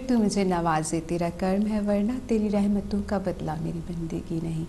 तू मुझे नवाजे, तेरा कर्म है वरना तेरी रहमतों का बदला मेरी बंदगी नहीं।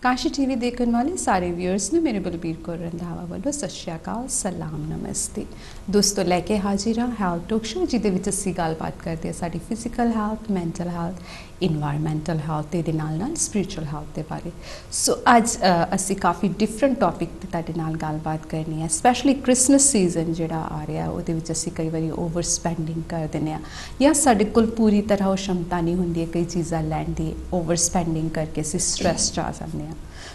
काशी टीवी देखने वाले सारे व्यूअर्स ने मेरे बलबीर कौर रंधावा वालों सत श्री अकाल, सलाम, नमस्ते। दोस्तों लैके हाजिर हाँ हैल्थ टॉक शो जिहदे विच असीं गलबात करते हैं साडी physical health, mental health, environmental health ते नाल नाल स्पिरिचुअल हैल्थ के बारे। सो अज असीं काफ़ी डिफरेंट टॉपिक ते तुहाडे नाल गलबात करनी है। स्पैशली क्रिसमस सीजन जिहड़ा आ रहा है उहदे विच असीं कई बारी ओवर स्पैंडिंग कर दिंदे आ या साडे कोल पूरी तरह वो क्षमता नहीं हुंदी कई चीज़ां लैण दी, ओवर स्पैंडिंग करके असीं स्ट्रैस च आ जांदे आ।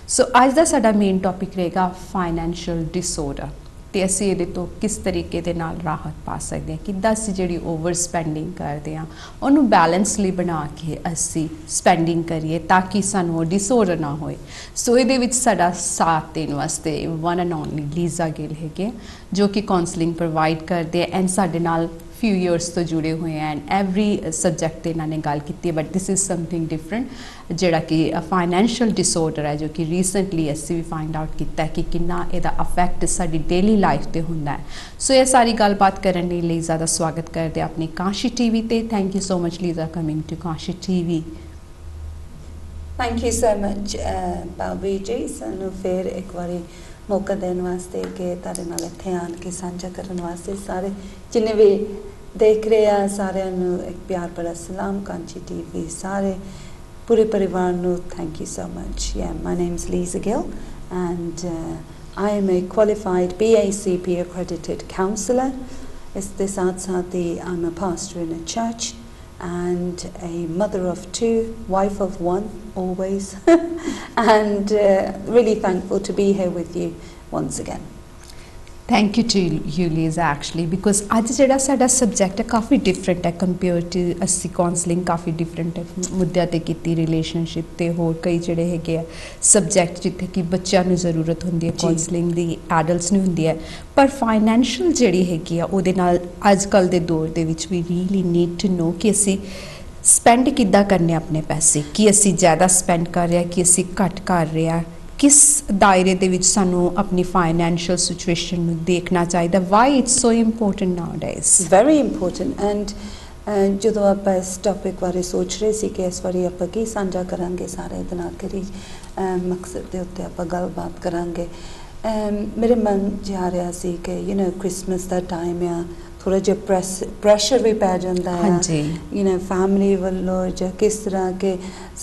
सो अज दा साडा मेन टॉपिक रहेगा फाइनैंशियल डिसऑर्डर ते असीं इहदे तो किस तरीके दे नाल राहत पा सकदे हां, किद्दां असीं जिहड़ी ओवर स्पैंडिंग करदे हां उहनूं बैलेंसली बना के असीं स्पैंडिंग करिए ताकि सानूं ओह डिसऑर्डर ना होए। सो इहदे विच साडा साथ देण वास्ते one and only Lisa Gill हैगे जो कि काउंसलिंग प्रोवाइड करदे एंड साडे नाल few years तो जुड़े हुए हैं एंड एवरी सब्जैक्ट इन्होंने गल की, but this is something different जोड़ा कि फाइनैंशियल डिसऑर्डर है जो कि रीसेंटली असी भी फाइंड आउट किया कि कितना इहदा अफैक्ट साडी डेली लाइफ ते हुंदा है। सो ये सारी गलबात करने लई लीजा दा स्वागत करते अपनी काशी टीवी ते। Thank you so much Lisa coming to Kashi TV. Thank you so much Balbir ji, सानू फिर एक बारी मौका देने वास्ते कि तुहाडे नाल इत्थे आन के सांझा करने वास्ते सारे जिन्ने भी देख रहे हैं सारिਆਂ ਨੂੰ एक प्यार भरा सलाम। कांची टीवी सारे पूरे परिवार ਨੂੰ thank you so much. My name's Lisa Gill and I am a qualified BACP accredited counsellor. इसके साथ साथ ही I'm a pastor in a church and a mother of two, wife of one always and really thankful to be here with you once again. Thank you to you Lisa actually because अज जो साडा subject है काफ़ी different है compare to असी counselling काफ़ी different है मुद्दों ते कीती रिलेशनशिप ते होर कई जिहड़े हैगे सब्जैक्ट जिथे कि बच्चों को जरूरत होंदी है काउंसलिंग दी, एडल्ट्स नूं होंदी है, पर फाइनैंशियल जिहड़ी हैगी आ उहदे नाल अजकल दे दौर दे विच we really need to know कि असी स्पेंड किद्दां करने अपने पैसे, कि असी ज़्यादा स्पेंड कर रहे हैं कि असी घट कर रहे हैं, किस दायरे दे विच सानू अपनी फाइनैंशियल सिचुएशन नूं देखना चाहिए। Why it's so important now days? Very important and जो आप इस टॉपिक बारे सोच रहे सी कि इस बारी आप की साझा करांगे सारे दे नाल करी मकसद दे उत्ते आप गलबात करांगे। मेरे मन च आ रहा सी कि यू नो क्रिसमस दा टाइम आ, थोड़ा जो प्रैशर भी पै जाता है यू नो फैमिली वालों जो किस तरह के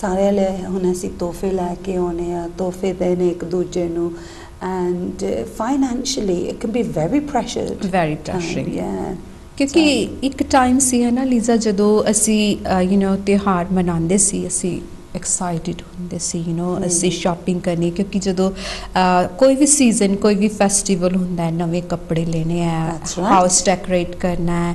सारे ले हुण असीं तोहफे लैके आने आ, तोहफे देने एक दूजे नूं and financially it can be very pressured, very pressuring. क्योंकि एक टाइम सी है ना लीजा जदों असी यू नो त्यौहार मनाते सी असी एक्साइटेड होंदे सी यू नो असी शॉपिंग करनी, क्योंकि जदों कोई भी सीजन कोई भी फेस्टिवल होंदा है नवे कपड़े लेने हैं, हाउस डेकोरेट करना है,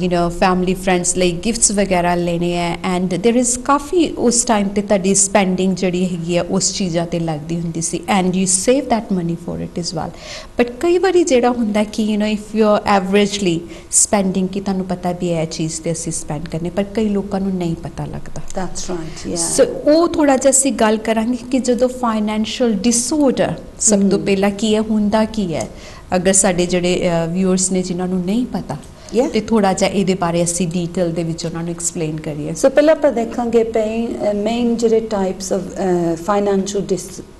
यू नो फैमिली फ्रेंड्स लई गिफ्ट्स वगैरह लेने हैं एंड देयर इज़ काफ़ी उस टाइम ते तुहाडी स्पेंडिंग जिहड़ी हैगी है उस चीज़ां ते लगदी हुंदी सी and you save that money for it is well. But कई बारी जिहड़ा हुंदा कि you know if you are averagely spending कि तुहानूं पता भी है चीज़ ते असीं स्पेंड करने, पर कई लोकां नूं नहीं पता लगदा। दैट्स राइट, या सो वो थोड़ा जिहा असीं गल करांगे कि जदों फाइनैंशियल डिसऑर्डर सब तो पहला की है हुंदा की है, अगर साडे जिहड़े व्यूअर्स ने जिन्हां नूं नहीं पता ते थोड़ा जिहा इहदे बारे असीं डिटेल दे विच उन्हां नूं एक्सप्लेन करिए। सो पहला आपां देखांगे मेन जिहड़े टाइप्स ऑफ फाइनैंशियल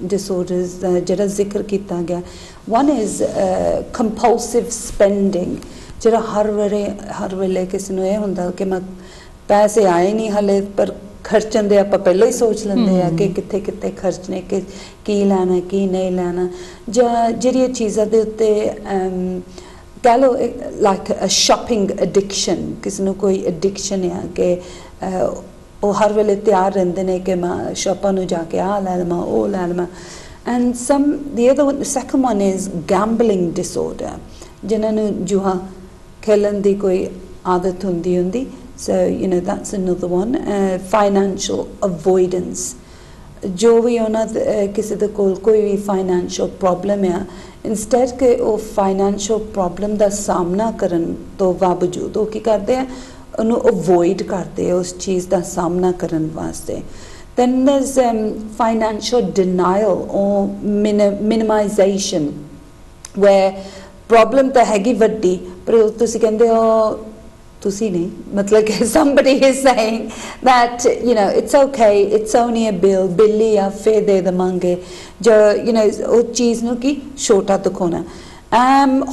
डिसऑर्डर्स जिहड़ा जिक्र कीता गया। वन इज़ कंपल्सिव स्पेंडिंग, जिहड़ा हर वेले किसी नूं इह हुंदा कि मैं पैसे आए नहीं हले पर खर्चन दे आपां पहले ही सोच लेंदे आ कि कित्थे कित्थे खर्चने, कि की लैना की नहीं लैना, जां जिहड़ियां चीज़ां दे उत्ते कह लो लाइक अ शॉपिंग एडिक्शन, किसी नूं कोई एडिक्शन है कि वो हर वेले तैयार रहिंदे ने कि मैं शॉपां नूं जाके आ लै लवां ओ लै लवां। And some the other second one is gambling disorder, जिन्हां नूं जुआ खेलन दी कोई आदत हुंदी so you know that's another one. Financial avoidance, जो भी उन्हां किसी दे कोल कोई भी फाइनैंशियल प्रॉब्लम है, इंस्टेड के वो फाइनैंशियल प्रॉब्लम का सामना करन तो बावजूद वो की करते हैं उन्होंने अवॉइड करते हैं उस चीज़ का सामना करन वास्ते। then there's financial denial or minimization where problem तो हैगी वड्डी पर तुसीं कहंदे हो तुसी नहीं मतलब कि somebody is saying that you know it's okay, it's only a bill या फे दे दमांगे जो you know वो चीज़ नु की छोटा दिखाना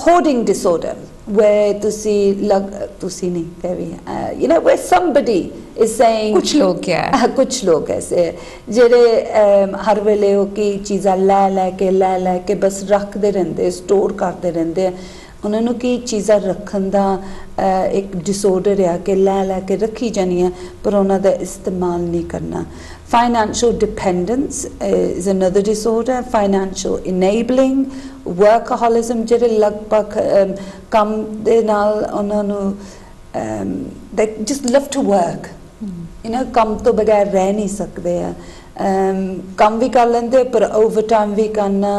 hoarding disorder where तुसी नहीं there we you know where somebody is saying कुछ लोग क्या है कुछ लोग ऐसे जेरे हर वेले हो की चीज़ा ला के बस रख दे रहंदे स्टोर करते रहंदे उन्होंने की चीज़ा रखन दा एक डिसऑर्डर है कि ला के रखी जानी है पर उन्होंने दा इस्तेमाल नहीं करना financial dependence is another disorder financial enabling workaholism जेरे लगभग कम दे नाल उन्होंने they just love to work you know कम तो बगैर रह नहीं सकते हैं कम भी कर लेंदे पर overtime भी करना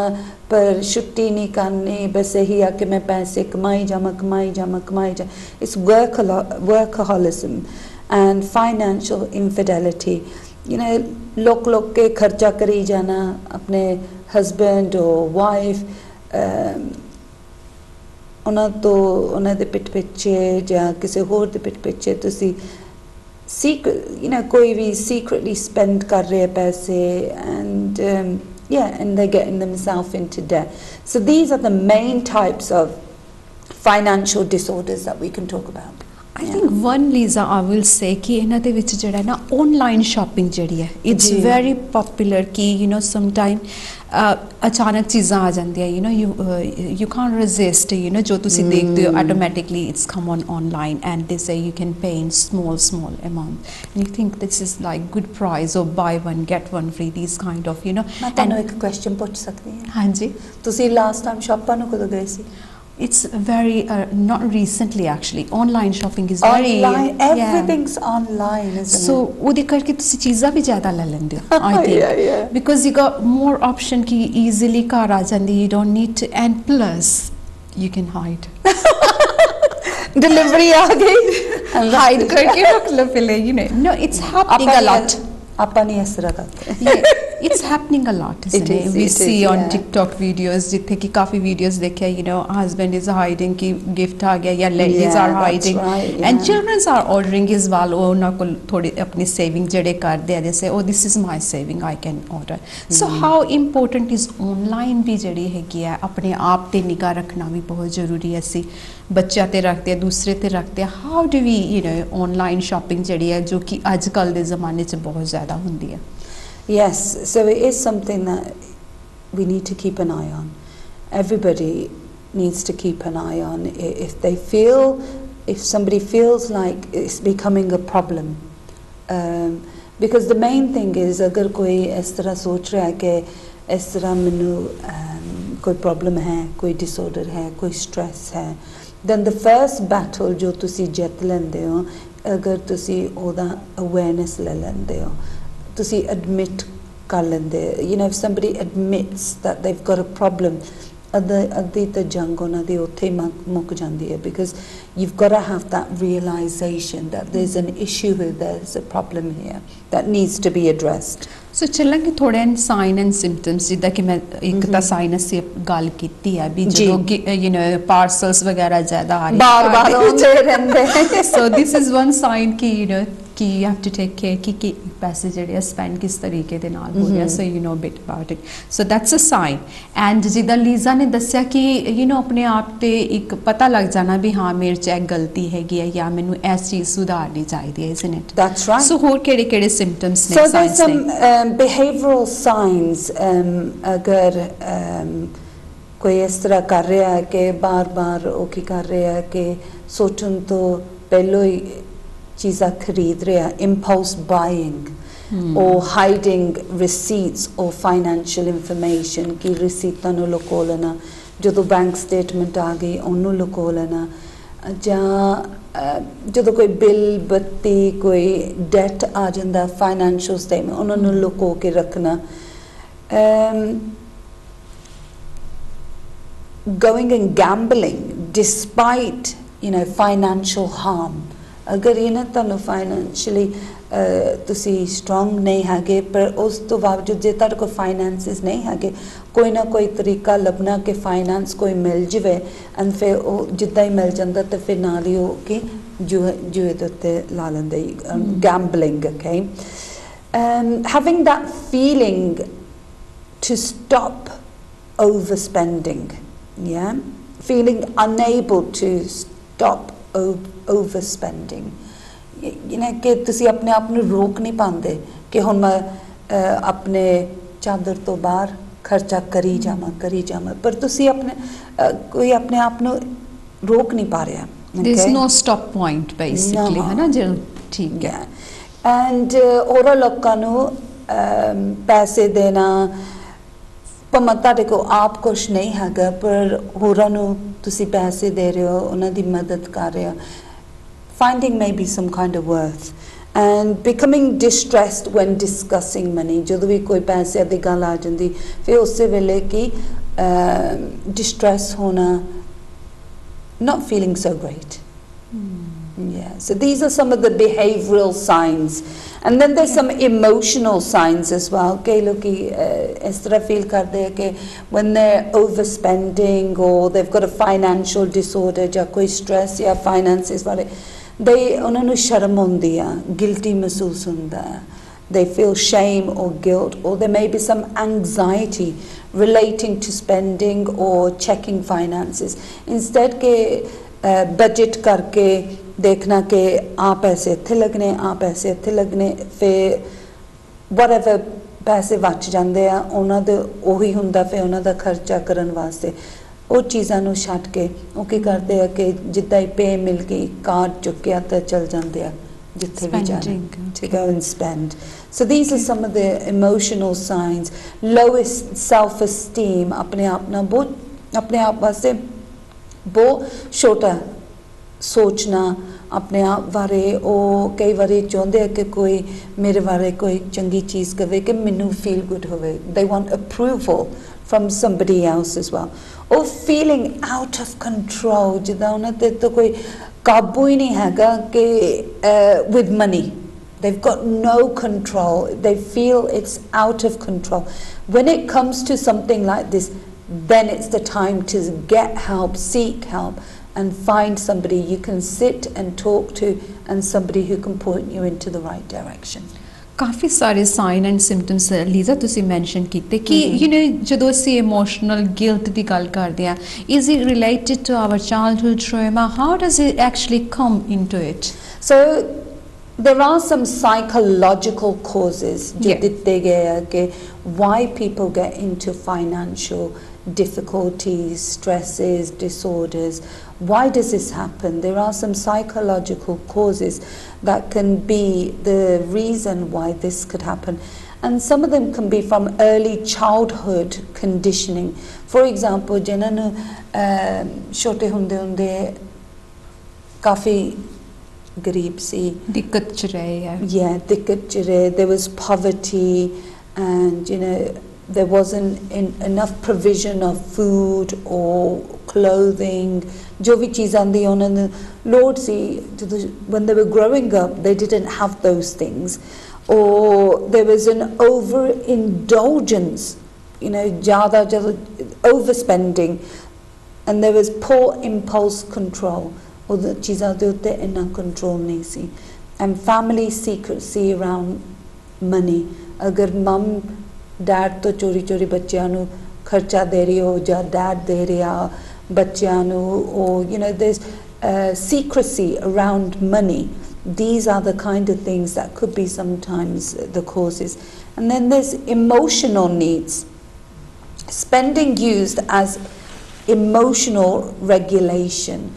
पर छुट्टी नहीं करनी बस यही है कि मैं पैसे कमाई जा it's workaholism and financial infidelity you know लोग के खर्चा करी जाना अपने husband or wife उन्हें दे पिट पिछे या किसी होर दे पिट पिछे तुसी secret you know कोई भी secretly spend कर रहे पैसे and yeah and they're getting themselves into debt so these are the main types of financial disorders that we can talk about I think one Lisa I will say कि इन्हां दे विच जेड़ा है ना online shopping जेड़ी है it's very popular कि you know sometime अचानक चीज़ां आ जांदियां you know you can't resist you know जो तुसी देखदे हो automatically it's come on online and they say you can pay in small amount and you think this is like good price or buy one get one free these kind of you know मैं तन्नू एक question पूछ सकती हूं हाँ जी तुसी last time shop ਨੂੰ ਕਦੋਂ ਗਏ ਸੀ It's very not recently actually online shopping is very everything's online isn't so ਉਹਦੇ ਕਰਕੇ ਤੁਸੀਂ ਚੀਜ਼ਾਂ ਵੀ ਜ਼ਿਆਦਾ ਲੈ ਲੈਂਦੇ ਹੋ I think because you got more option ਕਿ easily ਘਰ ਆ ਜਾਂਦੀ you don't need to and plus you can hide delivery आ गई hide करके रख लो पहले you know no it's happening a lot ਆਪਾਂ ਨਹੀਂ ਇਸ ਤਰ੍ਹਾਂ ਕਰਦੇ it's happening a lot isn't it? We see on TikTok videos जितने की काफी videos देखे you know husband is hiding कि gift आ गया या ladies are hiding and children are ordering as well वो ना को थोड़ी अपनी saving जड़े कर दे जैसे oh this is my saving I can order so how important is online भी जड़ी है कि अपने आप ते निगाह रखना भी बहुत जरूरी है सी बच्चा ते रखते हैं दूसरे ते रखते हैं how do we you know online shopping जड़ी है जो कि आजकल दे ज़माने च बहुत ज़्यादा हुंदी है Yes, so it is something that we need to keep an eye on. Everybody needs to keep an eye on if somebody feels like it's becoming a problem. Because the main thing is अगर कोई इस तरह सोच रहा है कि इस तरह मैनू कोई problem है, कोई disorder है, कोई stress है, then the first battle जो तुसी जित लेंदे हो अगर तुसी ओदा awareness ले लेंदे हो to see admit kalende you know if somebody admits that they've got a problem adhi ta jang ona di utthe muk jandi hai because you've got to have that realization that there's an issue here there's a problem here that needs to be addressed so ਚੱਲਾਂਗੇ ਥੋੜੇ sign and symptoms ਜਿੱਦਾਂ ਕਿ ਮੈਂ ਇੱਕ ਤਾਂ sign ਅਸੀਂ ਗੱਲ ਕੀਤੀ ਹੈ ਵੀ ਜਦੋਂ you know parcels ਵਗੈਰਾ ਜ਼ਿਆਦਾ ਆ ਰਹੇ ਬਾਰ ਆਉਂਦੇ ਰਹਿੰਦੇ so this is one sign ਕਿ you know कि you have to take care कि पैसे ਜਿਹੜੇ spend किस तरीके ਦੇ ਨਾਲ ਹੋ ਰਿਹਾ so you know a bit about it so that's a sign and ਜਿੱਦਾਂ ਲੀਜ਼ਾ ਨੇ ਦੱਸਿਆ ਕਿ you know ਆਪਣੇ ਆਪ ਤੇ ਇੱਕ ਪਤਾ ਲੱਗ ਜਾਣਾ ਵੀ ਹਾਂ ਮੇਰੇ ਚ ਇਹ ਗਲਤੀ ਹੈਗੀ ਹੈ ਜਾਂ ਮੈਨੂੰ ਇਸ ਚੀਜ਼ ਸੁਧਾਰਨੀ ਚਾਹੀਦੀ ਹੈ isn't it that's right so ਹੋਰ ਕਿਹੜੇ symptoms ਨੇ so there's some behavioral signs ਅਗਰ ਕੋਈ ਇਸ ਤਰ੍ਹਾਂ ਕਰ ਰਿਹਾ ਹੈ ਕਿ ਬਾਰ-ਬਾਰ ਉਹ ਕੀ ਕਰ ਰਿਹਾ ਹੈ ਕਿ ਸੋਚਣ ਤੋਂ ਪਹਿਲਾਂ ਹੀ चीज़ा खरीद रहा impulse buying or hiding receipts or financial information की रसीतां नूं लुको लेना जदों बैंक स्टेटमेंट आ गई उन्होंने लुको लेना जदों कोई बिल बत्ती कोई डेट आ जाता फाइनेंशियल स्टेटमेंट उन्होंने लुको के रखना going and gambling despite you know financial harm अगर ये ना तुहानू फाइनेंशियली तुसी स्ट्रॉन्ग नहीं हैगे पर उस तो बावजूद जे तुहाडे कोल फाइनेंसिस नहीं हैगे कोई ना कोई तरीका लभना कि फाइनेंस कोई मिल जाए एंड फिर वो जिद्दां ही मिल जांदा ते फिर नाल ही कि juhe dotte la lende gambling, okay? Having that feeling to stop overspending, yeah? Feeling unable to stop overspending. You know, कि तुसी अपने आप ਨੂੰ रोक नहीं पाते कि हुण मैं अपने चादर तो बाहर खर्चा करी जावां पर तुसी अपने कोई अपने आप ਨੂੰ रोक नहीं पा रहा. There's no stop point basically, है ना जिल ठीक है. And होर लोकां ਨੂੰ पैसे देना ਭਾਵੇਂ ਤੁਹਾਡੇ ਕੋਲ ਆਪ ਕੁਛ ਨਹੀਂ ਹੈਗਾ ਪਰ ਹੋਰਾਂ ਨੂੰ ਤੁਸੀਂ ਪੈਸੇ ਦੇ ਰਹੇ ਹੋ ਉਹਨਾਂ ਦੀ ਮਦਦ ਕਰ ਰਹੇ ਹੋ. Finding maybe some kind of worth and becoming distressed when discussing money. ਜਦੋਂ ਵੀ ਕੋਈ ਪੈਸੇ ਦੀ ਗੱਲ ਆ ਜਾਂਦੀ ਫਿਰ ਉਸੇ ਵੇਲੇ ਕਿ distress ਹੋਣਾ, not feeling so great. Yeah, so these are some of the behavioral signs. And then there's some emotional signs as well. Okay, look, is tarah feel karde hai ke when they're overspending or they've got a financial disorder ya koi stress ya finances wale, they ਉਹਨਾਂ ਨੂੰ ਸ਼ਰਮ ਹੁੰਦੀ ਆ, guilty ਮਹਿਸੂਸ ਹੁੰਦਾ. They feel shame or guilt, or there may be some anxiety relating to spending or checking finances. Instead के budget करके देखना कि आ पैसे इत्थे लगने फिर whatever पैसे बच जाते हैं उन्हों दे ਉਹੀ ਹੁੰਦਾ फिर उन्हों दा खर्चा करन वास्ते. ਉਹ ਚੀਜ਼ਾਂ ਨੂੰ ਛੱਡ ਕੇ ਉਹ ਕੀ ਕਰਦੇ ਆ ਕਿ ਜਿੱਦਾਂ ਹੀ ਪੇ ਮਿਲ ਗਈ ਕਾਰਡ ਚੁੱਕਿਆ ਤਾਂ ਚਲ ਜਾਂਦੇ ਆ ਜਿੱਥੇ ਵੀ ਜਾਣਾ to go and spend. So these are some of the emotional signs. Lowest self esteem, अपने आप ना बहुत अपने आप वास्ते बहुत छोटा सोचना अपने आप बारे. ਉਹ ਕਈ ਵਾਰੀ ਚਾਹੁੰਦੇ ਆ ਕਿ ਕੋਈ ਮੇਰੇ ਬਾਰੇ ਕੋਈ ਚੰਗੀ ਚੀਜ਼ ਕਵੇ ਕਿ ਮੈਨੂੰ ਫੀਲ ਗੁੱਡ ਹੋਵੇ. They want approval from somebody else as well. Or feeling out of control, ਜਿੱਦਾਂ ਉਹਨਾਂ ਤੇ ਤਾਂ ਕੋਈ ਕਾਬੂ ਹੀ ਨਹੀਂ ਹੈਗਾ ਕਿ with money. They've got no control. They feel it's out of control. When it comes to something like this, then it's the time to get help, seek help, and find somebody you can sit and talk to and somebody who can point you into the right direction. ਕਾਫੀ ਸਾਰੇ sign and symptoms Lisa ਤੁਸੀਂ mention ਕੀਤੇ ਕਿ you نو ਜਦੋਂ ਅਸੀਂ emotional guilt ਦੀ ਗੱਲ ਕਰਦੇ ਆ, is it related to our childhood trauma? How does it actually come into it? So there are some psychological causes ਦਿੱਤੇ ਗਏ ਆ ਕਿ why people get into financial difficulties, stresses, disorders. Why does this happen? There are some psychological causes that can be the reason why this could happen. And some of them can be from early childhood conditioning. For example, ਜਿਨ੍ਹਾਂ ਨੂੰ ਛੋਟੇ ਹੁੰਦੇ ਕਾਫੀ ਗਰੀਬ ਸੀ, ਦਿੱਕਤ ਚ ਰਹੇ ਆ. Yeah, ਦਿੱਕਤ ਚ ਰਹੇ. There was poverty and you know there wasn't enough provision of food or clothing. जो भी चीज़ आंदी ਉਹਨਾਂ ਨੂੰ ਲੋੜ ਸੀ when they were growing up they didn't have those things, or there was an overindulgence, you know, ज़्यादा overspending, and there was poor impulse control. ਉਹ ਚੀਜ਼ਾਂ ਦੇ ਉੱਤੇ ਇੰਨਾ control ਨਹੀਂ ਸੀ. And family secrecy around money. ਅਗਰ mum dad ਤੋਂ ਚੋਰੀ ਬੱਚਿਆਂ ਨੂੰ ਖਰਚਾ ਦੇ ਰਹੀ ਹੋ ਜਾਂ dad ਦੇ ਰਿਹਾ ਬੱਚਿਆਂ ਨੂੰ, or you know there's secrecy around money. These are the kind of things that could be sometimes the causes. And then there's emotional needs. Spending used as emotional regulation.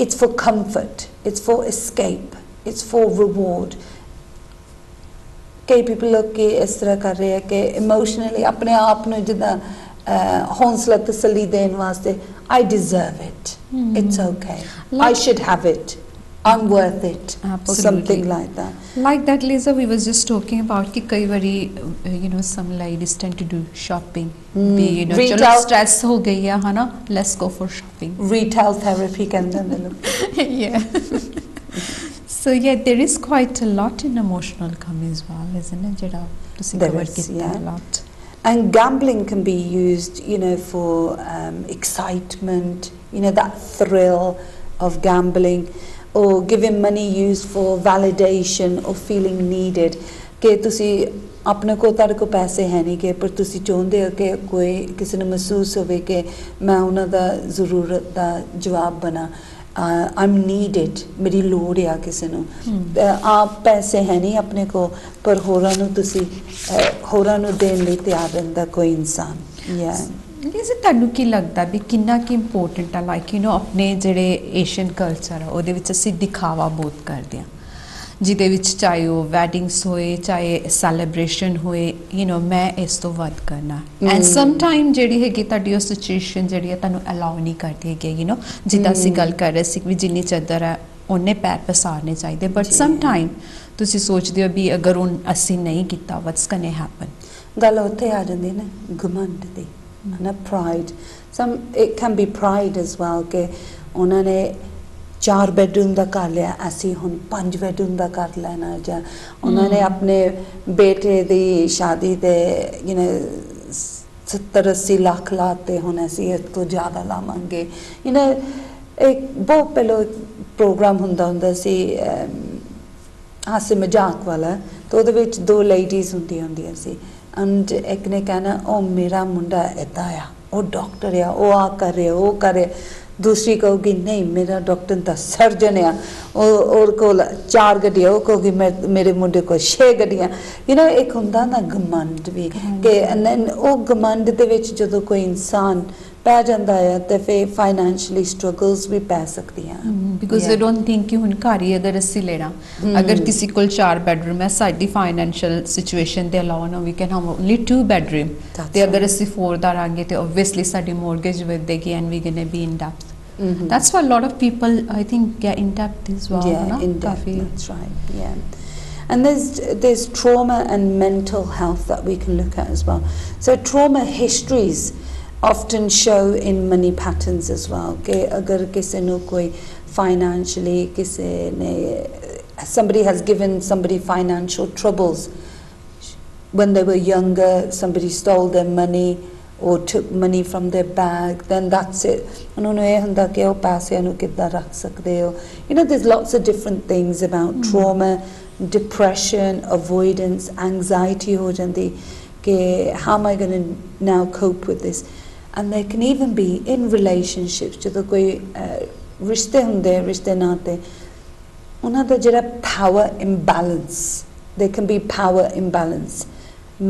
It's for comfort, it's for escape, it's for reward. ਕਈ people ਲੋਕ ਇਸ ਤਰ੍ਹਾਂ ਕਰ ਰਹੇ ਆ ਕਿ emotionally ਆਪਣੇ ਆਪ ਨੂੰ ਜਿੱਦਾਂ ਹੌਸਲਾ ਤਸੱਲੀ ਦੇਣ ਵਾਸਤੇ I deserve it, it's okay, I should have it, I'm worth it. Absolutely. Something like that. Like that, Lisa, we was just talking about कि कई बारी you know some ladies tend to do shopping. You know, चलो stress हो गई है ना, let's go for shopping. Retail therapy कहते हैं लोग. Yeah. So yeah, there is quite a lot in emotional come as well, isn't it? Jada ਤੁਸੀਂ cover ਕੀਤਾ a lot. And gambling can be used, you know, for excitement, you know, that thrill of gambling. or giving money used for validation or feeling needed कि तुसी अपने को तारे को पैसे है नहीं कि पर तुसी चाहते हो कि कोई किसी ने महसूस होवे कि मैं उन्हां दा ज़रूरत दा जवाब बना I'm needed मेरी लोड़ है किसी ਨੂੰ आप पैसे है नहीं अपने को पर होरां ਨੂੰ ਤੁਸੀਂ ਹੋਰਾਂ ਨੂੰ ਦੇਣ ਲਈ ਤਿਆਰ ਰਹਿੰਦਾ ਕੋਈ ਇਨਸਾਨ ਵੈਸੇ ਤੁਹਾਨੂੰ ਕੀ ਲੱਗਦਾ ਵੀ ਕਿੰਨਾ ਕੀ ਇੰਪੋਰਟੈਂਟ ਆ ਲਾਈਕ ਯੂ نو ਆਪਣੇ ਜਿਹੜੇ ਏਸ਼ੀਅਨ ਕਲਚਰ ਆ ਉਹਦੇ ਵਿੱਚ ਅਸੀਂ ਦਿਖਾਵਾ ਬਹੁਤ ਕਰਦੇ ਹਾਂ ਜਿਹਦੇ ਵਿੱਚ ਚਾਹੇ ਉਹ ਵੈਡਿੰਗਸ ਹੋਏ ਚਾਹੇ ਸੈਲੀਬ੍ਰੇਸ਼ਨ ਹੋਏ ਯੂ نو ਮੈਂ ਇਸ ਤੋਂ ਵੱਧ ਕਰਨਾ ਐਂਡ ਸਮ ਟਾਈਮ ਜਿਹੜੀ ਹੈਗੀ ਤੁਹਾਡੀ ਉਹ ਸਿਚੁਏਸ਼ਨ ਜਿਹੜੀ ਹੈ ਤੁਹਾਨੂੰ ਅਲਾਉ ਨਹੀਂ ਕਰਦੀ ਹੈਗੀ ਯੂ نو ਜਿੱਦਾਂ ਅਸੀਂ ਗੱਲ ਕਰ ਰਹੇ ਸੀ ਵੀ ਜਿੰਨੀ ਚਾਦਰ ਹੈ ਉਹਨੇ ਪੈਰ ਪਸਾਰਨੇ ਚਾਹੀਦੇ ਬਟ ਸਮ ਟਾਈਮ ਤੁਸੀਂ ਸੋਚਦੇ ਹੋ ਵੀ ਅਗਰ ਉਹ ਅਸੀਂ ਨਹੀਂ ਕੀਤਾ ਵਟਸ ਗੋਇੰ ਟੂ ਹੈਪਨ ਗੱਲ ਉੱਥੇ ਆ ਜਾਂਦੀ ਨਾ ਘਮੰਡ ਦੀ ਨਾ pride some it can be pride as well ਕਿ ਉਹਨਾਂ ਨੇ 4 ਬੈਡਰੂਮ ਦਾ ਕਰ ਲਿਆ ਅਸੀਂ ਹੁਣ 5 ਬੈਡਰੂਮ ਦਾ ਕਰ ਲੈਣਾ ਜਾਂ ਉਹਨਾਂ ਨੇ ਆਪਣੇ ਬੇਟੇ ਦੀ ਸ਼ਾਦੀ ਤੇ ਯੂ نو 70-80 ਲੱਖ ਲਾਤੇ ਹੁਣ ਅਸੀਂ ਇਸ ਤੋਂ ਜ਼ਿਆਦਾ ਲਾਵਾਂਗੇ ਯੂ نو ਇੱਕ ਬਹੁਤ ਪਹਿਲਾਂ ਪ੍ਰੋਗਰਾਮ ਹੁੰਦਾ ਸੀ ਹਾਸੇ ਮਜ਼ਾਕ ਵਾਲਾ ਤੇ ਉਹਦੇ ਵਿੱਚ 2 ਲੇਡੀਜ਼ ਹੁੰਦੀਆਂ ਸੀ ਐਂਡ ਇੱਕ ਨੇ ਕਹਿਣਾ ਉਹ ਮੇਰਾ ਮੁੰਡਾ ਇੱਦਾਂ ਆ ਉਹ ਡਾਕਟਰ ਆ ਉਹ ਆ ਕਰ ਰਿਹਾ ਉਹ ਕਰ ਰਿਹਾ दूसरी कहोगी नहीं मेरा डॉक्टर दा सर्जन है और को 4 गड्डियां वो कहोगी मेरे मुंडे को 6 गड्डियां यू नो एक हुंदा ना घमंड भी कि वो घमंड दे विच जदों कोई इंसान पै जांदा है ते फिर फाइनेंशियली स्ट्रगल्स भी पै सकदियां बिकॉज़ दे डोंट थिंक कि हुन घर ही अगर ਅਸੀਂ लेना अगर किसी कोल 4 बेडरूम है साडी फाइनेंशियल सिचुएशन दे अलावा ना we can have only 2 bedroom ते अगर ਅਸੀਂ 4 ਦਾ ਰਾਂਗੇ ਤੇ obviously ਸਾਡੀ mortgage ਵਧੇਗੀ and we going to be in debt that's why a lot of people I think get in debt as well in debt, that's right and there's trauma and mental health that we can look at as well so trauma histories often show in money patterns as well कि अगर किसी ने कोई financially किसी ने somebody has given somebody financial troubles when they were younger somebody stole their money or took money from their bag then that's it उन्होंने ये हुंदा कि वो पैसे नु किद्दां रख सकदे हो you know there's lots of different things about trauma depression avoidance anxiety हो जांदी कि how am I going to now cope with this and they can even be in relationships ਜਦੋਂ ਕੋਈ ਰਿਸ਼ਤੇ ਹੁੰਦੇ ਰਿਸ਼ਤੇ ਨਾਤੇ ਉਹਨਾਂ ਦਾ ਜਿਹੜਾ power imbalance there can be power imbalance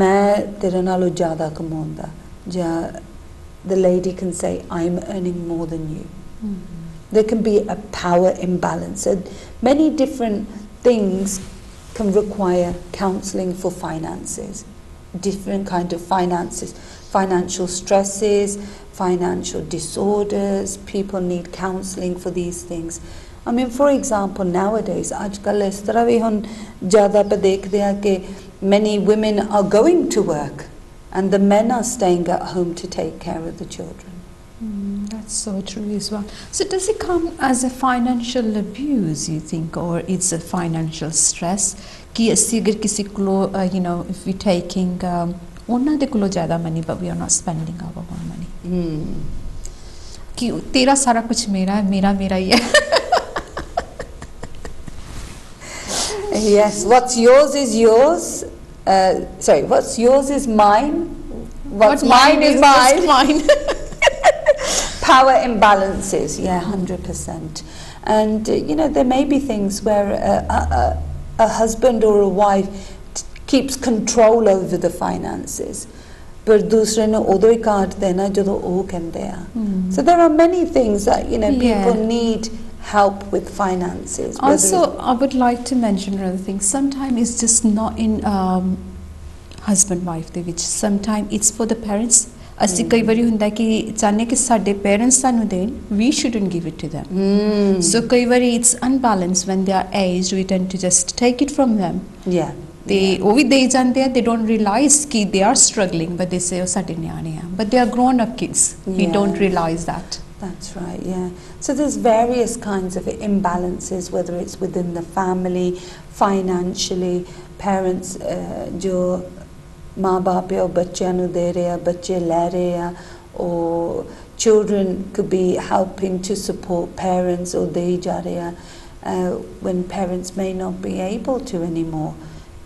ਮੈਂ ਤੇਰੇ ਨਾਲੋਂ ਜ਼ਿਆਦਾ ਕਮਾਉਂਦਾ the lady can say I'm earning more than you there can be a power imbalance and many different things can require counselling for finances different kind of finances financial stresses financial disorders people need counselling for these things I mean for example nowadays ajkal is tarah vi hun zyada pe dekhde ha ke many women are going to work and the men are staying at home to take care of the children. That's so true as well. So does it come as a financial abuse, you think, or it's a financial stress? Ki assi agar kisi ko, you know, if we're taking, ਉਹਨਾਂ ਦੇ ਕੋਲੋਂ ਜ਼ਿਆਦਾ money, but we are not spending our own money. ਕਿ ਤੇਰਾ ਸਾਰਾ ਕੁਝ ਮੇਰਾ ਹੈ, ਮੇਰਾ ਹੀ ਹੈ. Yes, what's yours is yours. Sorry, what's yours is mine. What's mine is mine. Power imbalances, yeah, 100%. And you know, there may be things where a husband or a wife keeps control over the finances, but दूसरे ने उदो ही काट देना जदों वो कहते हैं. So there are many things that you know people need help with finances. Also, I would like to mention another thing. Sometimes it's just not in husband wife ਦੇ ਵਿੱਚ sometimes it's for the parents. ਅਸੀਂ ਕਈ ਵਾਰੀ ਹੁੰਦਾ ਕਿ ਚਾਹਨੇ ਕਿ ਸਾਡੇ parents ਸਾਨੂੰ ਦੇਣ we shouldn't give it to them. So ਕਈ ਵਾਰੀ it's unbalanced when they are aged we tend to just take it from them. ਤੇ ਉਹ ਵੀ ਦੇ ਜਾਂਦੇ ਆ they don't realize ਕਿ they are struggling but they say ਉਹ ਸਾਡੇ ਨਿਆਣੇ ਆ but they are grown up kids. We don't realize that. That's right, yeah. So there's various kinds of imbalances, whether it's within the family, financially, parents, जो माँ बाप है वो बच्चों ਨੂੰ ਦੇ ਰਹੇ ਆ ਬੱਚੇ ਲੈ ਰਹੇ ਆ or children could be helping to support parents or they ਜਾ ਰਹੇ ਆ when parents may not be able to anymore.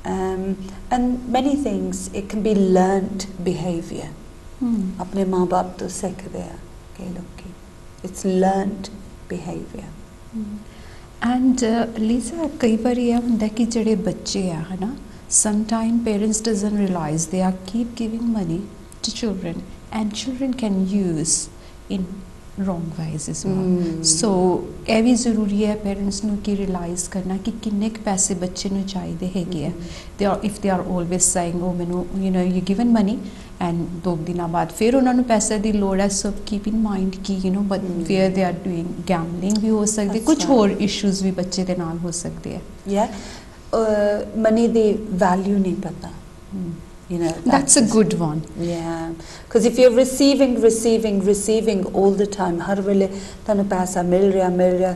And many things, it can be learnt behaviour. अपने माँ बाप तो सीखते हैं कई लोग की. It's learnt behaviour. And Lisa, कई बार ये होता है कि जड़े बच्चे हैं है ना, sometimes parents doesn't realize they are keep giving money to children and children can use in wrong ways as well. So ਇਹ ਵੀ ਜ਼ਰੂਰੀ ਹੈ parents ਨੂੰ ਕਿ realize ਕਰਨਾ ਕਿ ਕਿੰਨੇ ਕੁ ਪੈਸੇ ਬੱਚੇ ਨੂੰ ਚਾਹੀਦੇ ਹੈਗੇ ਆ. If they are always saying oh ਮੈਨੂੰ you given money and 2 ਦਿਨਾਂ ਬਾਅਦ ਫਿਰ ਉਹਨਾਂ ਨੂੰ ਪੈਸੇ ਦੀ ਲੋੜ ਹੈ, so keep in mind ਕਿ but where they are doing gambling ਵੀ ਹੋ ਸਕਦੀ, ਕੁਝ ਹੋਰ issues ਵੀ ਬੱਚੇ ਦੇ ਨਾਲ ਹੋ ਸਕਦੇ ਆ. Money ਦੀ value ਨਹੀਂ ਪਤਾ. That's a good one. Yeah, because if you're receiving all the time, har vele tanu paisa mil raha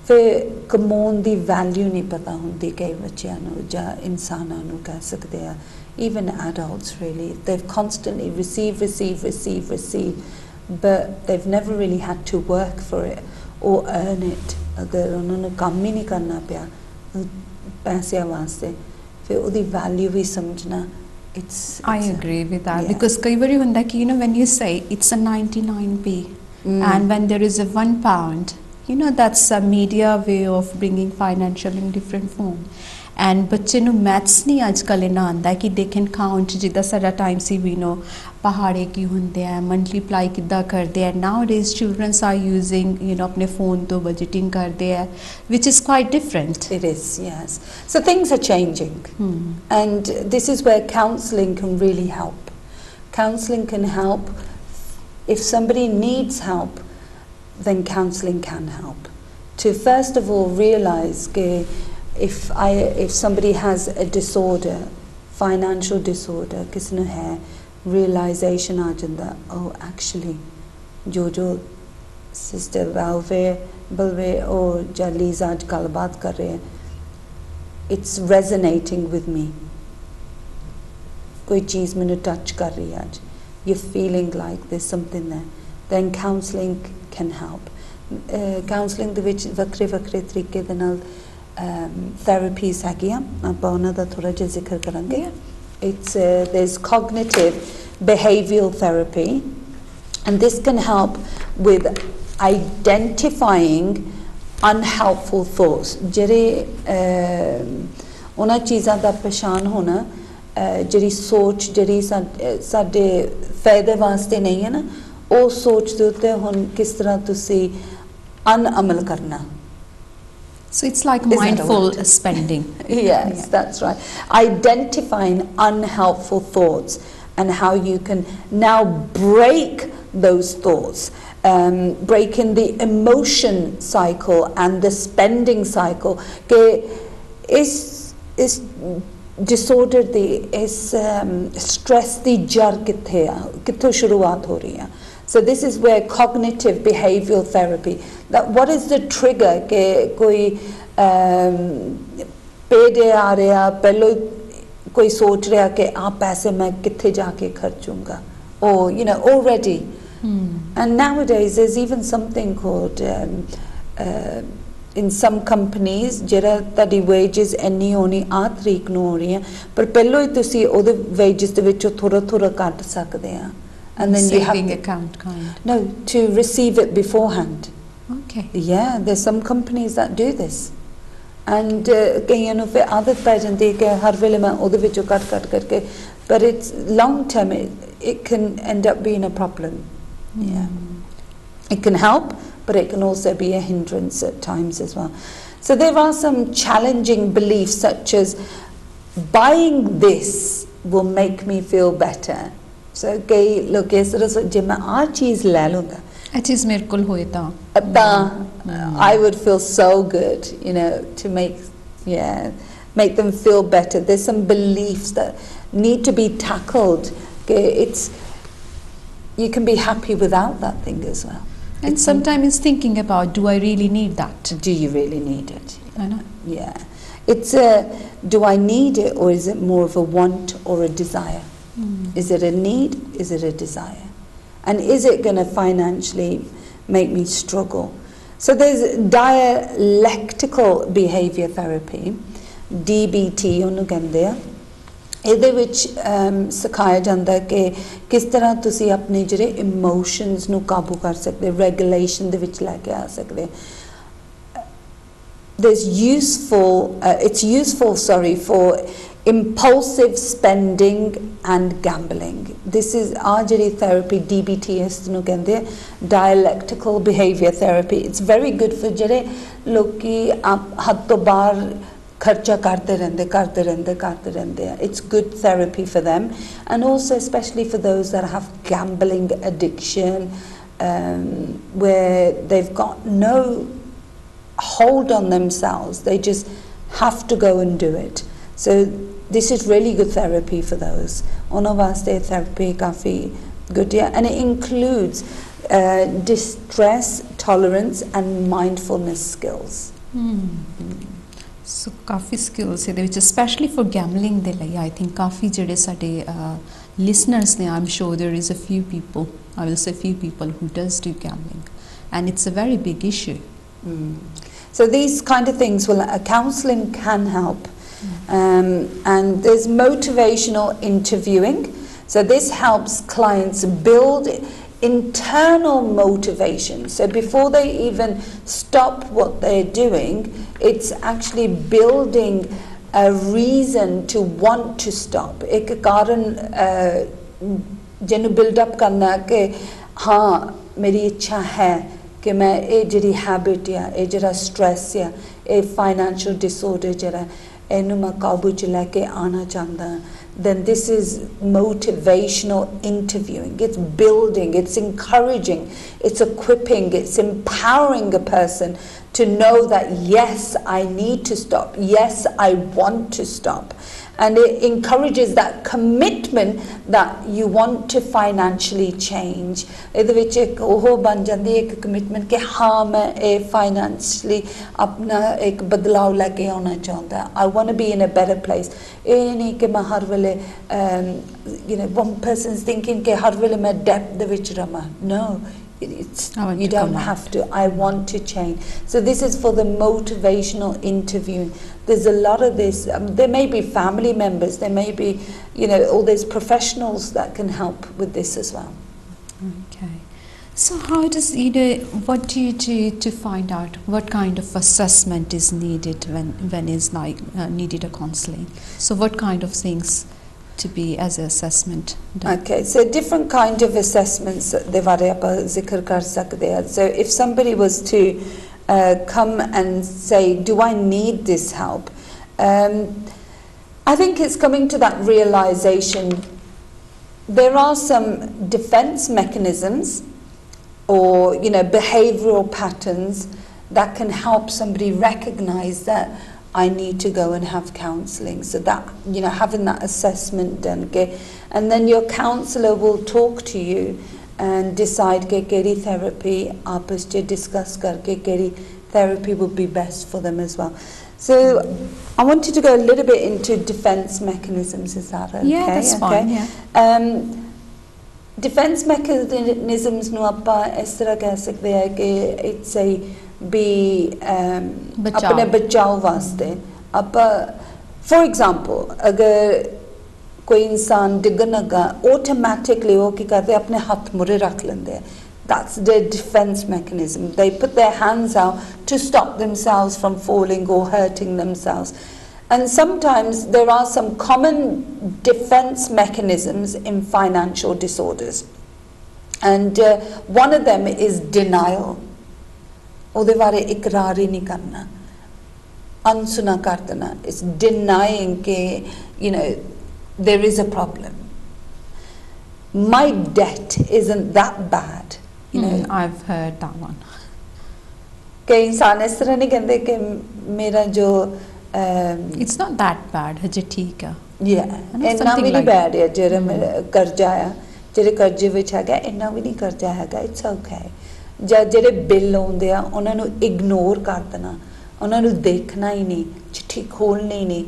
fir kamoon di value nahi pata hundi kai bachchiyan nu ja insanan nu keh sakde ha, even adults really, they've constantly receive, but they've never really had to work for it or earn it. Agar unhone kam hi nahi karna pya paise waaste, fir odi value hi samjhna. I agree with that, because कई बार होता है कि when you say it's a 99p and when there is a £1, that's a media way of bringing financial in different form. And बच्चे नु maths नहीं आजकल इना आंदा है कि they can count जिदा सारा time सी पहाड़े की होंदे हैं, multiply किदा करदे हैं. Nowadays children are using अपने phone तो budgeting करदे हैं, which is quite different. It is, yes. So things are changing, and this is where counselling can really help. Counselling can help. If somebody needs help, then counselling can help. To first of all realise that if somebody has a disorder, financial disorder, किसी ने है, realization आ जाता, oh actually जो sister Balbir और Gill आज कल बात कर रहे हैं, it's resonating with me. कोई चीज़ मैंने touch कर रही है आज, you're feeling like there's something there, then counselling can help. Counselling ਦੇ ਵਿੱਚ ਵੱਖਰੇ ਤਰੀਕੇ ਦੇ ਨਾਲ therapies ਹੈਗੀਆਂ, ਆਪਾਂ ਉਹਨਾਂ ਦਾ ਥੋੜਾ ਜਿਹਾ ਜ਼ਿਕਰ ਕਰਾਂਗੇ. There's cognitive behavioral therapy, and this can help with identifying unhelpful thoughts. ਜਿਹੜੇ ਉਹਨਾਂ ਚੀਜ਼ਾਂ ਦਾ ਪਛਾਣ ਹੋਣਾ, ਜਿਹੜੀ ਸੋਚ ਜਿਹੜੀ ਸਾਡੇ ਫਾਇਦੇ ਵਾਸਤੇ ਨਹੀਂ ਹੈ ਨਾ, ਉਹ ਸੋਚ ਦੇ ਉੱਤੇ ਹੁਣ ਕਿਸ ਤਰ੍ਹਾਂ ਤੁਸੀਂ ਅਨਅਮਲ ਕਰਨਾ. So it's like mindful spending. Yes, that's right. Identifying unhelpful thoughts and how you can now break those thoughts, breaking the emotion cycle and the spending cycle. Is disorder the is stress the jar kithe shuruaat ho rahi hai. So this is where cognitive behavioral therapy, that what is the trigger ke koi payday aa raha, pehlo koi soch raha ke aap paise main kithe jaake kharchunga, or already. And nowadays there's even something called in some companies jera tadi wages enni honi aa tareek nu ho rahi hai, par pehlo hi tusi ode wages de vichon thoda cut sakde ha. And then saving account kind. No, to receive it beforehand. Okay. Yeah, there's some companies that do this. And कईयों ਨੂੰ ਫਿਰ ਆਦਤ ਪੈ ਜਾਂਦੀ ਹੈ ਕਿ ਹਰ ਵੇਲੇ ਮੈਂ ਉਹਦੇ ਵਿੱਚੋਂ ਕੱਟ ਕਰਕੇ, but it's long term it can end up being a problem. Yeah. It can help, but it can also be a hindrance at times as well. So there are some challenging beliefs such as buying this will make me feel better. So कई लोग इस तरह से जब मैं आ चीज़ ले लूँगा, चीज़ मेरे को होए ता I would feel so good, to make them feel better. There's some beliefs that need to be tackled. You can be happy without that thing as well. And sometimes it's thinking about, do I really need that? Do you really need it? I know. Yeah. It's do I need it, or is it more of a want or a desire? Is it a need? Is it a desire? And is it going to financially make me struggle? So there's dialectical behavior therapy, DBT ਉਹਨੂੰ ਕਹਿੰਦੇ ਆ ਇਹਦੇ ਵਿੱਚ ਸਿਖਾਇਆ ਜਾਂਦਾ ਕਿ ਕਿਸ ਤਰ੍ਹਾਂ ਤੁਸੀਂ ਆਪਣੇ ਜਿਹੜੇ ਇਮੋਸ਼ਨਸ ਨੂੰ ਕਾਬੂ ਕਰ ਸਕਦੇ ਰੈਗੂਲੇਸ਼ਨ ਦੇ ਵਿੱਚ ਲੈ ਕੇ ਆ ਸਕਦੇ it's useful for impulsive spending and gambling. This is our therapy, DBT is dialectical behavior therapy. It's very good for jere loki had to bar kharcha karte rehende. It's good therapy for them, and also especially for those that have gambling addiction, where they've got no hold on themselves. They just have to go and do it. So this is really good therapy for those. Ona vaste therapy kafi good, yeah, and it includes distress tolerance and mindfulness skills. So kafi skills ਇਹਦੇ ਵਿੱਚ especially for gambling ਦੇ ਲਈ I think ਕਾਫੀ ਜਿਹੜੇ ਸਾਡੇ listeners ਨੇ I'm sure there is a few people, I will say few people who does do gambling, and it's a very big issue. So these kind of things counselling can help. And there's motivational interviewing. So this helps clients build internal motivation. So before they even stop what they're doing, it's actually building a reason to want to stop. Ek karan jenu build up karna ke haan meri ichha hai कि मैं ये जरी habit या ये जरा stress या ये financial disorder जरा इन्हें मैं काबू च लेके आना चाहता हूँ, then this is motivational interviewing. It's building, it's encouraging, it's equipping, it's empowering a person to know that yes, I need to stop, yes, I want to stop. And it encourages that commitment that you want to financially change. ਇਹਦੇ ਵਿੱਚ ਇੱਕ ਉਹ ਬਣ ਜਾਂਦੀ ਹੈ ਇੱਕ commitment ਕਿ ਹਾਂ ਮੈਂ ਇਹ financially ਆਪਣਾ ਇੱਕ ਬਦਲਾਵ ਲੈ ਕੇ ਆਉਣਾ ਚਾਹੁੰਦਾ. I want to be in a better place. ਇਹ ਨਹੀਂ ਕਿ ਮੈਂ ਹਰ ਵੇਲੇ one person's thinking ਕਿ ਹਰ ਵੇਲੇ ਮੈਂ debt ਦੇ ਵਿੱਚ ਰਵਾਂ. No. You don't have to. I want to change. So this is for the motivational interviewing. There's a lot of this. There may be family members. There may be, all these professionals that can help with this as well. Okay. So how does what do you do to find out what kind of assessment is needed when is needed a counselling? So what kind of things to be as an assessment done? Okay, so different kind of assessments de bare aap zikr kar sakte hain. So if somebody was to come and say, do I need this help? I think it's coming to that realization. There are some defense mechanisms or behavioral patterns that can help somebody recognize that I need to go and have counselling. So that, having that assessment done, okay? And then your counsellor will talk to you and decide ke keri therapy aapas che discuss karke keri therapy would be best for them as well. So I wanted to go a little bit into defense mechanisms. Is that okay? Yeah, that's fine. Yeah. Defense mechanisms nu aapa is tarah keh sakte hai ki it's a अपने बचाव वास्ते. अब for example, अगर कोई इंसान डिगन लगा automatically वो क्या करते अपने हाथ मुरे रख लेंदे. That's their defense mechanism. They put their hands out to stop themselves from falling or hurting themselves. And sometimes there are some common defense mechanisms in financial disorders. And one of them is denial. ਉਹਦੇ ਬਾਰੇ ਇਕਰਾਰ ਹੀ ਨਹੀਂ ਕਰਨਾ, ਅਨਸੁਣਾ ਕਰ ਦੇਣਾ. It's denying ਕਿ there is a problem. My debt isn't that bad. I've heard that one. ਕਈ ਇਨਸਾਨ ਇਸ ਤਰ੍ਹਾਂ ਨਹੀਂ ਕਹਿੰਦੇ ਕਿ ਮੇਰਾ ਜੋ it's not that bad, ਹਜੇ ਠੀਕ ਆ. ਇੰਨਾ ਵੀ ਨਹੀਂ bad ਹੈ ਜਿਹੜਾ ਮੇਰਾ ਕਰਜ਼ਾ ਆ, ਜਿਹੜੇ ਕਰਜ਼ੇ ਵਿੱਚ ਹੈਗਾ ਇੰਨਾ ਵੀ ਨਹੀਂ ਕਰਜ਼ਾ ਹੈਗਾ. It's okay. ਜਾਂ ਜਿਹੜੇ ਬਿੱਲ ਆਉਂਦੇ ਆ ਉਹਨਾਂ ਨੂੰ ਇਗਨੋਰ ਕਰ ਦੇਣਾ, ਉਹਨਾਂ ਨੂੰ ਦੇਖਣਾ ਹੀ ਨਹੀਂ, ਚਿੱਠੀ ਖੋਲਣੀ ਨਹੀਂ,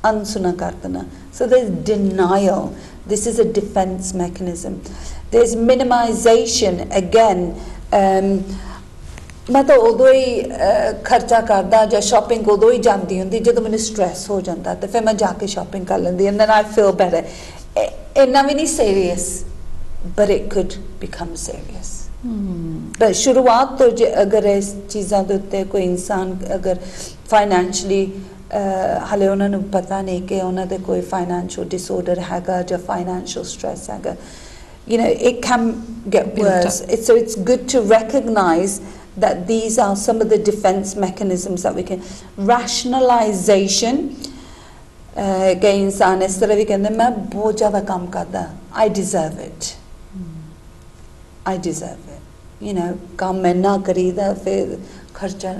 ਅਨਸੁਣਾ ਕਰ ਦੇਣਾ. So there's denial. This is a defense mechanism. There's minimization. Again, मैं तो उदों ही खर्चा करदा ਜਾਂ ਸ਼ਾਪਿੰਗ ਉਦੋਂ ਹੀ ਜਾਂਦੀ ਹੁੰਦੀ ਜਦੋਂ ਮੈਨੂੰ ਸਟ੍ਰੈਸ ਹੋ ਜਾਂਦਾ ਤੇ ਫਿਰ ਮੈਂ ਜਾ ਕੇ ਸ਼ਾਪਿੰਗ ਕਰ ਲੈਂਦੀ and then I feel better ਇੰਨਾ ਵੀ ਨਹੀਂ serious but it could become serious but शुरुआत तो अगर इस चीज़ां ਦੇ ਉੱਤੇ ਕੋਈ ਇਨਸਾਨ अगर financially ਹਾਲੇ ਉਹਨਾਂ ਨੂੰ ਪਤਾ ਨਹੀਂ ਕਿ ਉਹਨਾਂ ਦੇ ਕੋਈ financial disorder ਹੈਗਾ ਜਾਂ financial stress ਹੈਗਾ you know it can get worse so it's good to recognize that these are some of the defense mechanisms that we can rationalization कि इंसान इस तरह भी कहते मैं बहुत ज़्यादा काम करता I deserve it you know काम मैं ना करीदा फिर खर्चा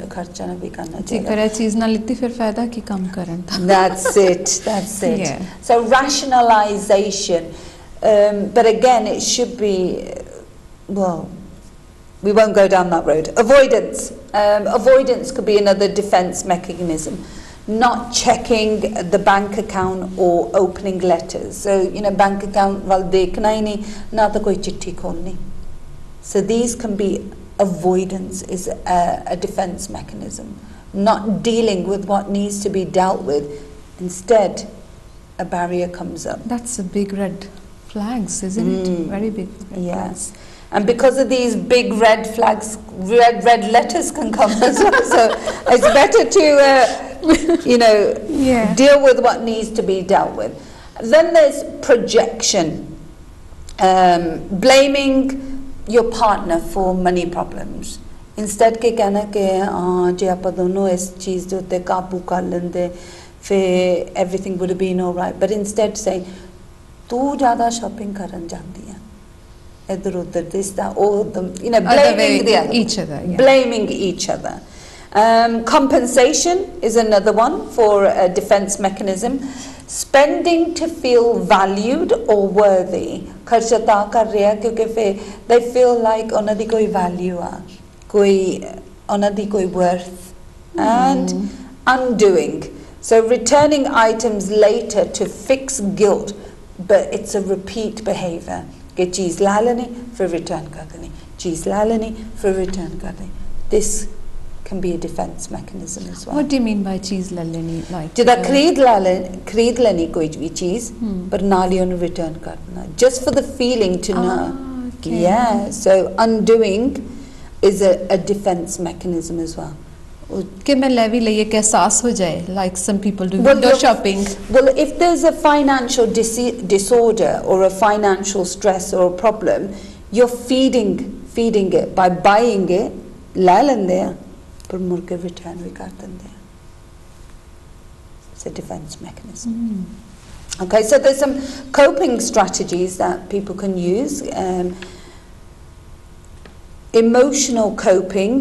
ना भी करना चाहिए पर ये चीज़ ना लेती फिर फ़ायदा की काम करन था that's it yeah. So rationalization but again it should be well we won't go down that road. Avoidance could be another defense mechanism. Not checking the bank account or opening letters. So, you know, bank account wal dekhna hi nahi, na to koi chitti kholni. So these can be avoidance is a defense mechanism. Not dealing with what needs to be dealt with. Instead, a barrier comes up. That's a big red flags, isn't it? Very big red flags. And because of these big red flags, red letters can come as well. So it's better to, you know, deal with what needs to be dealt with. Then there's projection. Blaming your partner for money problems. Instead के कहना कि जे आप दोनों इस चीज़ दे उत्ते काबू कर लेंदे, फिर everything would have been all right. But instead saying, तू ज़्यादा shopping करन जाती है. Either this, that, or the, you know, blaming each other. Yeah. Blaming each other. Compensation is another one for a defense mechanism. Spending to feel valued or worthy. खर्चा ता कर रहे हैं क्योंकि they feel like उन्हें दी कोई value आ, उन्हें दी कोई worth, and undoing. So returning items later to fix guilt, but it's a repeat behavior. कि चीज़ ला लेनी फिर रिटर्न कर देनी चीज़ ला लेनी फिर रिटर्न कर देनी this can be a defense mechanism as well. What do you mean by चीज़ ला लेनी like जिदा खरीद लेनी कोई भी चीज़ पर नाल ही उन्हें रिटर्न कर देना just for the feeling to know yeah so undoing is a defense mechanism as well. कि मैं लेवी ले ये क्या एहसास हो जाए like some people do window shopping. Well, if there's a financial disorder or a financial stress or a problem, you're feeding it by buying it ला लेंदे हैं पर मुड़ के return भी कर देंदे हैं. It's a defense mechanism. Okay, so there's some coping strategies that people can use. Emotional coping,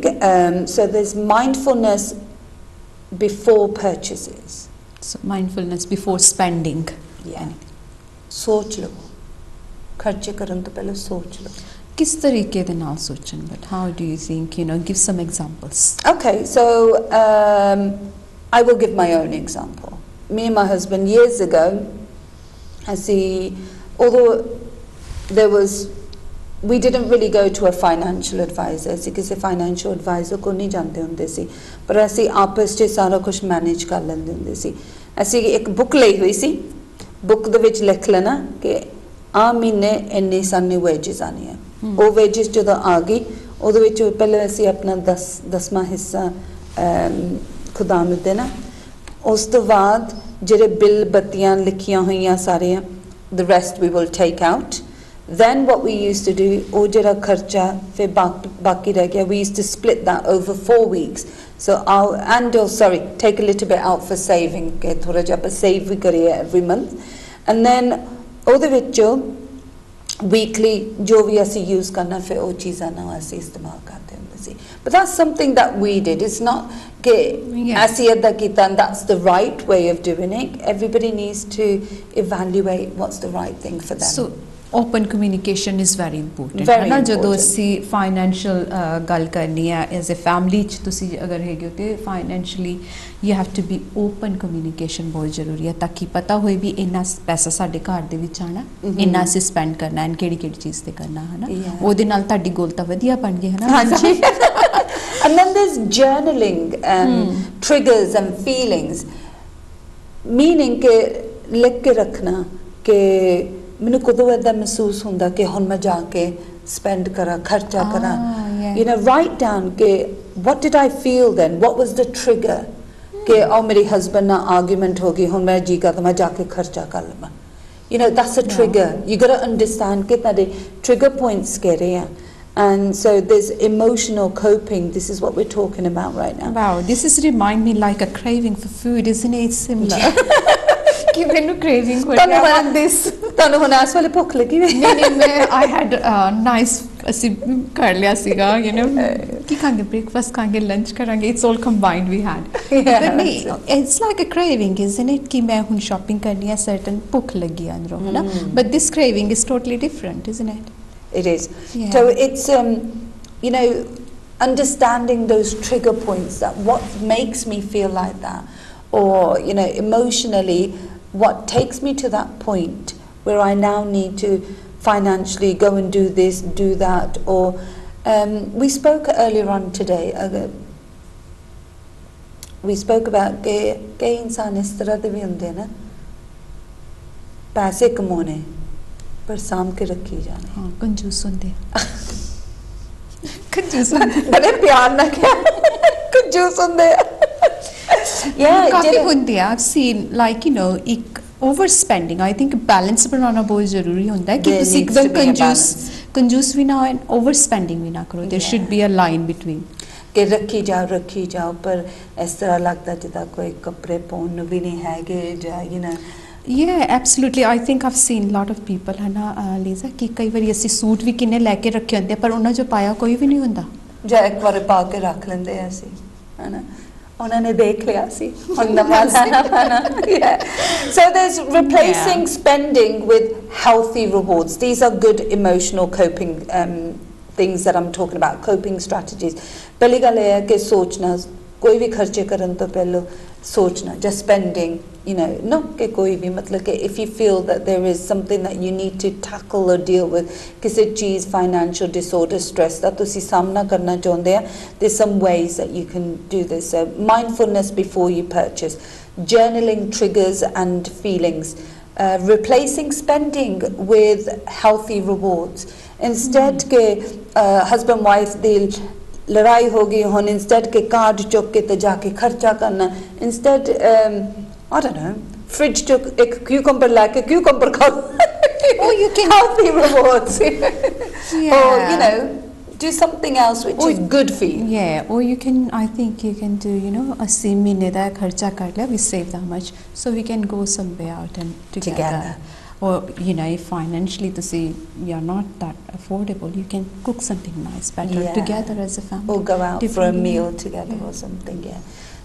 so there's mindfulness before purchases. So mindfulness before spending. Yeah. सोच लो, खर्चे करन तो पहले सोच लो. किस तरीके दे नाल सोचन? But how do you think? You know, give some examples. Okay, so I will give my own example. Me and my husband years ago, although there was. We didn't really go to a financial advisor. ਅਸੀਂ ਕਿਸੇ financial advisor को नहीं जानते ਹੁੰਦੇ ਸੀ ਪਰ ਅਸੀਂ ਆਪਸ 'ਚ ਸਾਰਾ ਕੁਝ ਮੈਨੇਜ ਕਰ ਲੈਂਦੇ ਹੁੰਦੇ ਸੀ. ਅਸੀਂ ਇੱਕ ਬੁੱਕ ਲਈ ਹੋਈ ਸੀ ਬੁੱਕ ਦੇ ਵਿੱਚ ਲਿਖ ਲੈਣਾ ਕਿ ਆ ਮਹੀਨੇ ਇੰਨੇ ਸਾਨੂੰ ਵੇਜਸ ਆਣੀ ਹੈ ਉਹ ਵੇਜਸ ਜਦੋਂ ਆ ਗਈ ਉਹਦੇ ਵਿੱਚ ਪਹਿਲੇ ਅਸੀਂ ਆਪਣਾ 10ਵਾਂ ਹਿੱਸਾ ਖੁਦਾ ਨੂੰ ਦੇਣਾ ਉਸ ਤੋਂ ਬਾਅਦ ਜਿਹੜੇ ਬਿੱਲ ਬੱਤੀਆਂ ਲਿਖੀਆਂ ਹੋਈਆਂ ਸਾਰੀਆਂ the rest we will take out. Then what we used to do, oh jara kharcha fir baki reh gaya, we used to split that over 4 weeks. So take a little bit out for saving, ke thoda ja save vi kariye every month. And then ਉਹਦੇ ਵਿੱਚੋਂ weekly ਜੋ ਵੀ ਅਸੀਂ use ਕਰਨਾ ਫਿਰ ਉਹ ਚੀਜ਼ਾਂ ਨਾਲ ਅਸੀਂ ਇਸਤੇਮਾਲ ਕਰਦੇ ਹੁੰਦੇ ਸੀ. But that's something that we did. It's not ਕਿ ਅਸੀਂ ਏਦਾਂ ਕੀਤਾ and that's the right way of doing it. Everybody needs to evaluate what's the right thing for them. So open communication is very important है ना ਜਦੋਂ ਅਸੀਂ financial ਗੱਲ ਕਰਨੀ ਹੈ as a family ਚ ਤੁਸੀਂ ਅਗਰ ਹੈਗੇ ਹੋ ਤੇ financially you have to be open communication ਬਹੁਤ ਜ਼ਰੂਰੀ ਹੈ ਤਾਂ ਕਿ ਪਤਾ ਹੋਏ ਵੀ ਇੰਨਾ ਪੈਸਾ ਸਾਡੇ ਘਰ ਦੇ ਵਿੱਚ ਆਣਾ ਇੰਨਾ ਅਸੀਂ ਸਪੈਂਡ ਕਰਨਾ ਹੈ ਕਿਹੜੀ ਚੀਜ਼ ਤੇ ਕਰਨਾ ਹੈ ਨਾ ਉਹਦੇ ਨਾਲ ਤੁਹਾਡੀ ਗੋਲ ਤਾਂ ਵਧੀਆ ਬਣ ਗਈ ਹੈ ਨਾ ਹਾਂਜੀ And then there's journaling, triggers and feelings, meaning ke लिख के रखना के मैंने कदों ऐसा महसूस होता कि हुन मैं जाके spend करा खर्चा करा, you know, write down के what did I feel then, what was the trigger कि ओ मेरे husband ना argument होगी हुन मैं जी का तो मैं जाके खर्चा कर लूँगा, you know, that's a trigger. You got to understand कितना दे trigger points के रहे हैं. And so there's emotional coping. This is what we're talking about right now. Wow, this is remind me like a craving for food, isn't it? It's similar. कि मैंने craving हो गया on this. तानु होना आस वाले भूख लगी हुई. नहीं मैं I had nice ऐसी कर लिया सीगा, you know, कि खाएंगे breakfast खाएंगे lunch करेंगे, it's all combined we had. But नहीं, it's like a craving, isn't it? कि मैं हुन shopping करनी है, certain भूख लगी अंदरों है ना. But this craving is totally different, isn't it? It is. Yeah. So it's you know, understanding those trigger points, that what makes me feel like that, or you know, emotionally what takes me to that point where I now need to financially go and do this, do that, or we spoke earlier on today, we spoke about के इंसान इस तरह दे भी होंदे ना, पैसे कमाने पर साम के रखी जाने. हाँ, कंजूस होंदे. कंजूस होंदे. बड़े प्यार ना क्या? कंजूस होंदे. Yeah, काफी होंदे. I've seen like you know एक overspending. I think balance बनाना बहुत जरूरी होता है कि तुसी एकदम कंजूस भी ना हो and overspending भी ना करो. There should be a line between. कि रखी जाओ पर इस तरह लगता है जिदा कोई कपड़े पहनने भी नहीं है कि you know. Yeah, absolutely. I think I've seen a lot of people है ना लीजा कि कई बार ऐसे सूट भी किन्ने लेके रखे होंदे पर उन्हें जो पाया कोई भी नहीं होंदा. जो एक बार पा के रख लेंदे ऐसे है ना. उन्होंने देख लिया सी उन्ना वाला ना. Yeah. So there's replacing spending with healthy rewards. These are good emotional coping things that I'm talking about, coping strategies. पहली गल है कि सोचना, कोई भी खर्चे करन तो पहले सोचना, just spending, you know, no कि कोई भी मतलब कि if you feel that there is something that you need to tackle or deal with, किसी चीज़ financial disorder, stress that तुसी सामना करना चाहते हैं, there's some ways that you can do this. So mindfulness before you purchase, journaling triggers and feelings, replacing spending with healthy rewards. Instead के husband wife deal लड़ाई होगी होन, instead के कार्ड चुक के तो जाके खर्चा करना, instead I don't know, fridge चुक एक cucumber लाके cucumber खाओ. Or you can healthy rewards. Yeah. Or you know, do something else which is good for you. Yeah, or you can, I think you can do, you know, अस्सी महीने दा खर्चा कर लिया, we save that much, so we can go somewhere out and together. Or you know, if financially to see you're not that affordable, you can cook something nice better together as a family. Or go out for a meal together or something. Yeah.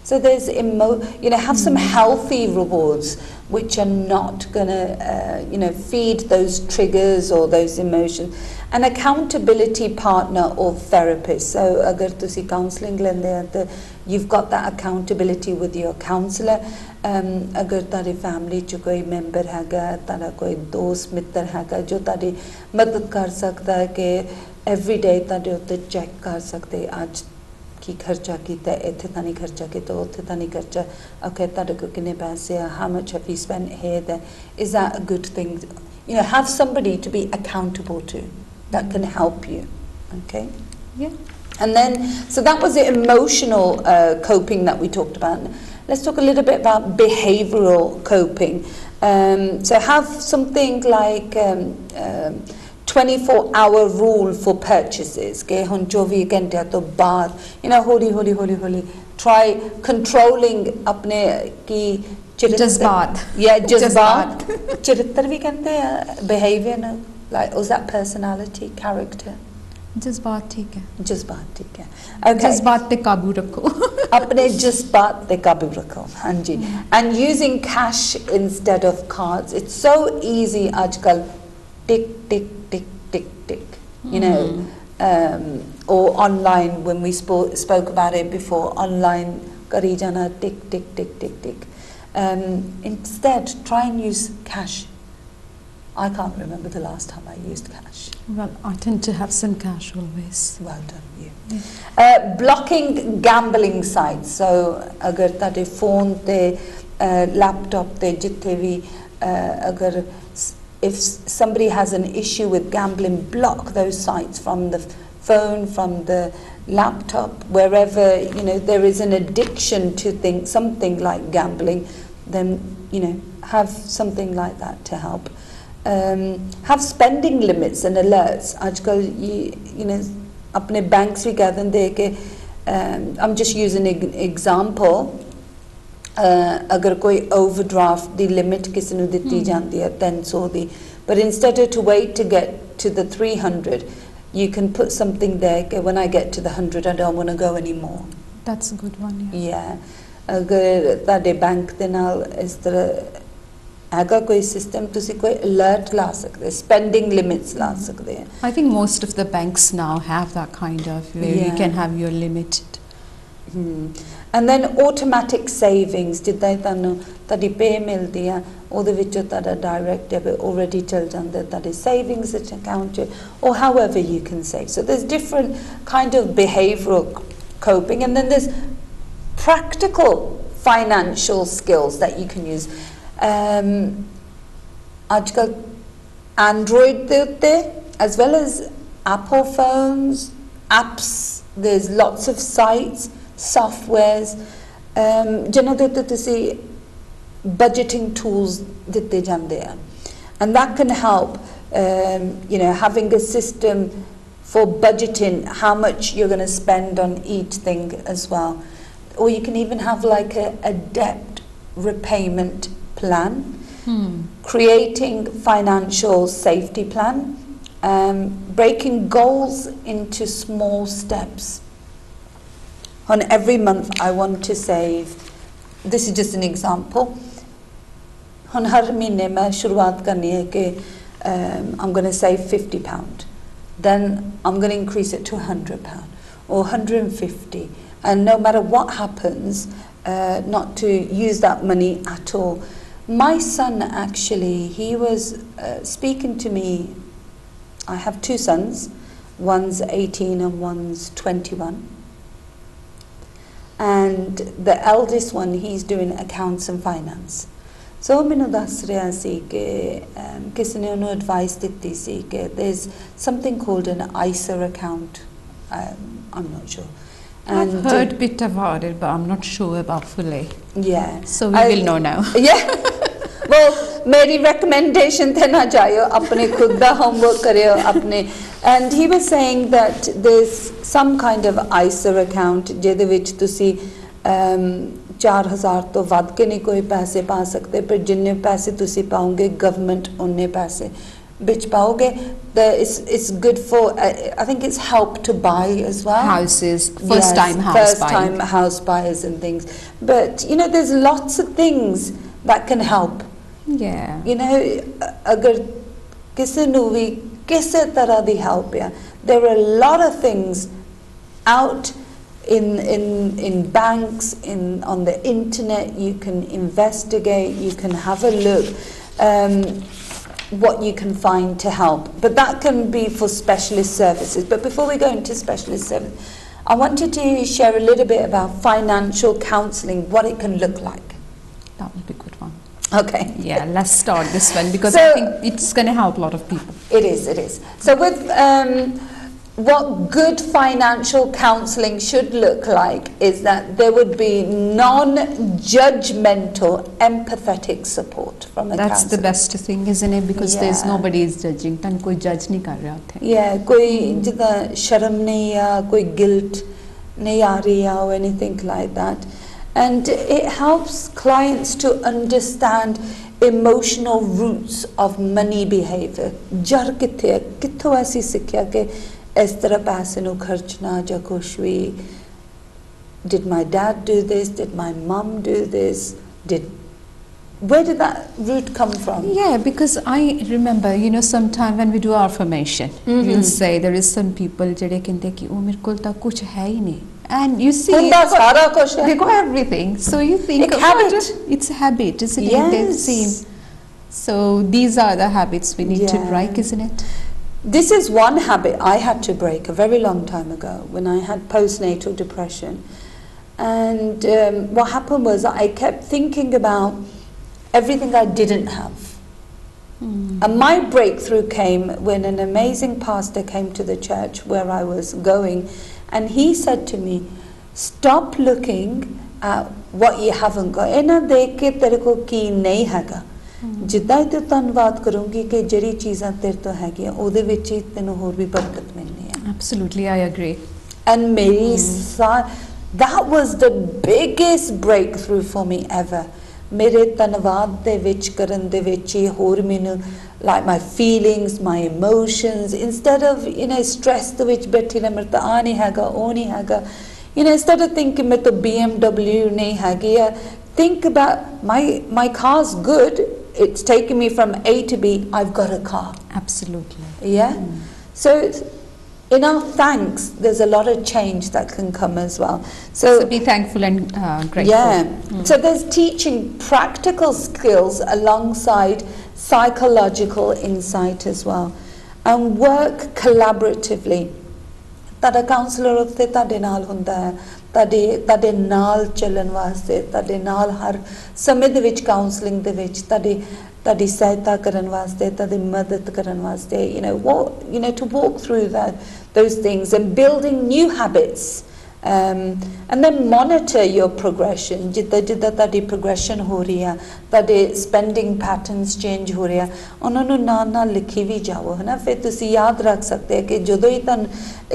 So there's you know, have some healthy rewards which are not gonna you know, feed those triggers or those emotions. An accountability partner or therapist. So agar tusi counselling lende hai to you've got that accountability with your counsellor. अगर तारी family च कोई member हैगा, तारा कोई दोस्त मित्र हैगा जो तारी मदद कर सकता है कि एवरी डे तारे उत्ते चेक कर सकते आज की खर्चा कीता, इत्थे तानी खर्चा कीता, उत्थे तानी खर्चा, okay तारे को कितने पैसे, how much have you spent here, there, is that a good thing? You know, have somebody to be accountable to that can help you. Okay. Yeah. And then so that was the emotional coping that we talked about. Let's talk a little bit about behavioral coping. So have something like 24-hour rule for purchases. You know, holy. Try controlling apne ki jazbaat. Yeah, jazbaat. Charittar bhi kehte hain, behavior na, like was that personality, character? जज्बात ठीक है. जज्बात ठीक है. Okay. जज्बात पे काबू रखो. अपने जज्बात पे काबू रखो. हाँ जी. And using cash instead of cards. It's so easy आजकल. Tick tick tick tick tick. You know, or online when we spoke about it before. Online करी जाना tick tick tick tick tick. Instead, try and use cash. I can't remember the last time I used cash. Well, I tend to have some cash always. Well done, you. Blocking gambling sites. So, agar tade phone te, laptop te, jitte vi, agar if somebody has an issue with gambling, block those sites from the phone, from the laptop, wherever there is an addiction to something like gambling, then have something like that to help. Have spending limits and alerts. Aajkal apne banks vi keh dende ke I'm just using an example. Agar koi overdraft the limit kisi nu ditti jandi hai 300 di, but instead of to wait to get to the 300, you can put something there ke when I get to the 100 I don't want to go anymore. That's a good one. Yeah. Agar tade bank de naal is tarah हैगा कोई system तुसी कोई alert ला सकते, spending limits ला सकते हैं. I think most of the banks now have that kind of where you can have your limit. And then automatic savings, जिद्दां तानू ताड़ी pay मिलदी है ਉਹਦੇ ਵਿੱਚੋਂ ताड़ा direct debit already चल जांदा ताड़ी savings account or however you can save. So there's different kind of behavioral coping, and then there's practical financial skills that you can use. आजकल Android ਦੇ ਉੱਤੇ as well as Apple phones, apps, there's lots of sites, softwares, ਜਿਨ੍ਹਾਂ ਦੇ ਉੱਤੇ ਤੁਸੀਂ budgeting tools ਦਿੱਤੇ ਜਾਂਦੇ ਆ, and that can help having a system for budgeting how much you're going to spend on each thing as well. Or you can even have like a debt repayment plan, creating financial safety plan, breaking goals into small steps. On every month I want to save, this is just an example, on har mahine main shuruaat karni hai ke I'm going to save £50, then I'm going to increase it to £100 or 150, and no matter what happens, not to use that money at all. My son actually, he was speaking to me. I have two sons, one's 18 and one's 21, and the eldest one, he's doing accounts and finance. So मैंने दस रहा सी के किसी ने उन्हें advice दिती सी के there's something called an ISA account. I'm not sure. I've heard a bit about it, but I'm not sure about fully. Yeah. So we will know now. Yeah. Well, मेरी recommendation थे ना जायो, अपने खुद दा homework करियो अपने. And he was saying that there's some kind of ISA account ਜਿਹਦੇ ਵਿੱਚ ਤੁਸੀਂ 4000 ਤੋਂ ਵੱਧ ਕੇ ਨਹੀਂ ਕੋਈ ਪੈਸੇ ਪਾ ਸਕਦੇ, ਪਰ ਜਿੰਨੇ ਪੈਸੇ ਤੁਸੀਂ ਪਾਓਗੇ ਗਵਰਨਮੈਂਟ ਉਹਨੇ ਪੈਸੇ ਵਿੱਚ ਪਾਓਗੇ. It's good for I think it's help to buy as well. Houses, first time house buyers and things. But there's lots of things that can help. Yeah. अगर किसी ਨੂੰ ਵੀ ਕਿਸੇ ਤਰ੍ਹਾਂ ਦੀ help ਹੈ, there are a lot of things out in banks, on the internet. You can investigate, you can have a look what you can find to help, but that can be for specialist services. But before we go into specialist service, I wanted to share a little bit about financial counselling, what it can look like. That would be a good one. Okay. Yeah, let's start this one because I think it's going to help a lot of people. It is. So with what good financial counselling should look like is that there would be non-judgmental, empathetic support from a That's counsellor. the best thing, isn't it? Because there's nobody is judging. Tan koi judge nahi kar raha hothe. Yeah, koi jida sharam nahi ya, koi guilt nahi aa rahi ya or anything like that. And it helps clients to understand emotional roots of money behavior. Jar kithe hai, kitho aisi sikhya ke is tarah paise nu kharchna ja kuch bhi. Did my dad do this? Did my mum do this? Where did that root come from? Yeah, because I remember, sometime when we do affirmation, you'll say there is some people jade kende ki oh mere kol ta kuch hai hi nahi. And you see, they got everything. So you think, it's a habit. It's a habit, isn't it? They seem. So these are the habits we need to Yeah. break, isn't it? This is one habit I had to break a very long time ago when I had postnatal depression. And what happened was I kept thinking about everything I didn't have. And my breakthrough came when an amazing pastor came to the church where I was going, and he said to me, stop looking at what you haven't got. Ena dekh ke tere ko ki nahi hega. ਜਿੱਦਾਂ ਹੀ ਤੇ ਧੰਨਵਾਦ ਕਰੂੰਗੀ ਕਿ ਜਿਹੜੀ ਚੀਜ਼ਾਂ ਤੇਰੇ ਤੋਂ ਹੈਗੀਆਂ ਉਹਦੇ ਵਿੱਚ ਹੀ ਤੈਨੂੰ ਹੋਰ ਵੀ ਬਰਕਤ ਮਿਲਣੀ ਹੈ. Absolutely, I agree. And ਮੇਰੀ that was the biggest breakthrough for me ever. ਮੇਰੇ ਧੰਨਵਾਦ ਦੇ ਵਿੱਚ ਕਰਨ ਦੇ ਵਿੱਚ ਹੀ ਹੋਰ ਮੈਨੂੰ like my feelings, my emotions, instead of stress ਦੇ ਵਿੱਚ ਬੈਠੀ ਰਹਿ ਮੇਰੇ ਤਾਂ ਆ ਨਹੀਂ ਹੈਗਾ ਉਹ ਨਹੀਂ ਹੈਗਾ, instead of thinking ਮੇਰੇ ਤੋਂ BMW ਨਹੀਂ ਹੈਗੀ, think about my car's good. It's taken me from A to B. I've got a car. Absolutely. Yeah. So in our thanks, there's a lot of change that can come as well. So be thankful and grateful. Yeah. So there's teaching practical skills alongside psychological insight as well, and work collaboratively. Tada counselor utte tade naal hunda hai, tade naal chalan waste, tade naal har samay de vich counselling de vich tadi sahayata karan waste, tadi madad karan waste, to walk through those things and building new habits. And then monitor your progression. Jidda tadi progression ho rahi hai, tadi spending patterns change ho rahi hai, ਉਹਨਾਂ ਨੂੰ ਨਾਲ ਲਿਖੀ ਵੀ ਜਾਓ, ਹੈ ਨਾ, ਫਿਰ ਤੁਸੀਂ ਯਾਦ ਰੱਖ ਸਕਦੇ ਹੋ ਕਿ ਜਦੋਂ ਹੀ ਤੁਹਾਨੂੰ,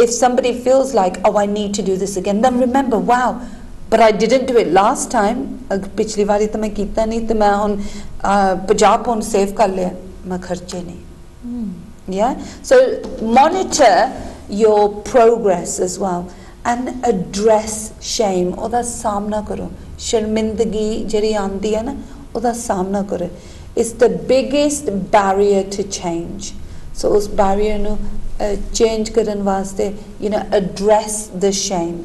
if somebody feels like, oh, I need to do this again, then remember, wow, but I didn't do it last time. ਪਿਛਲੀ ਵਾਰੀ ਤਾਂ ਮੈਂ ਕੀਤਾ ਨਹੀਂ ਤੇ ਮੈਂ ਹੁਣ 50 ਪੌਂਡ ਸੇਵ ਕਰ ਲਿਆ, ਮੈਂ ਖਰਚੇ ਨਹੀਂ. Yeah, so monitor your progress as well. And address shame. ਉਹਦਾ ਸਾਹਮਣਾ ਕਰੋ. ਸ਼ਰਮਿੰਦਗੀ ਜਿਹੜੀ ਆਉਂਦੀ ਹੈ ਨਾ, ਉਹਦਾ ਸਾਹਮਣਾ ਕਰੋ. It's the biggest barrier to change. So ਉਸ barrier ਨੂੰ change ਕਰਨ ਵਾਸਤੇ, address the shame.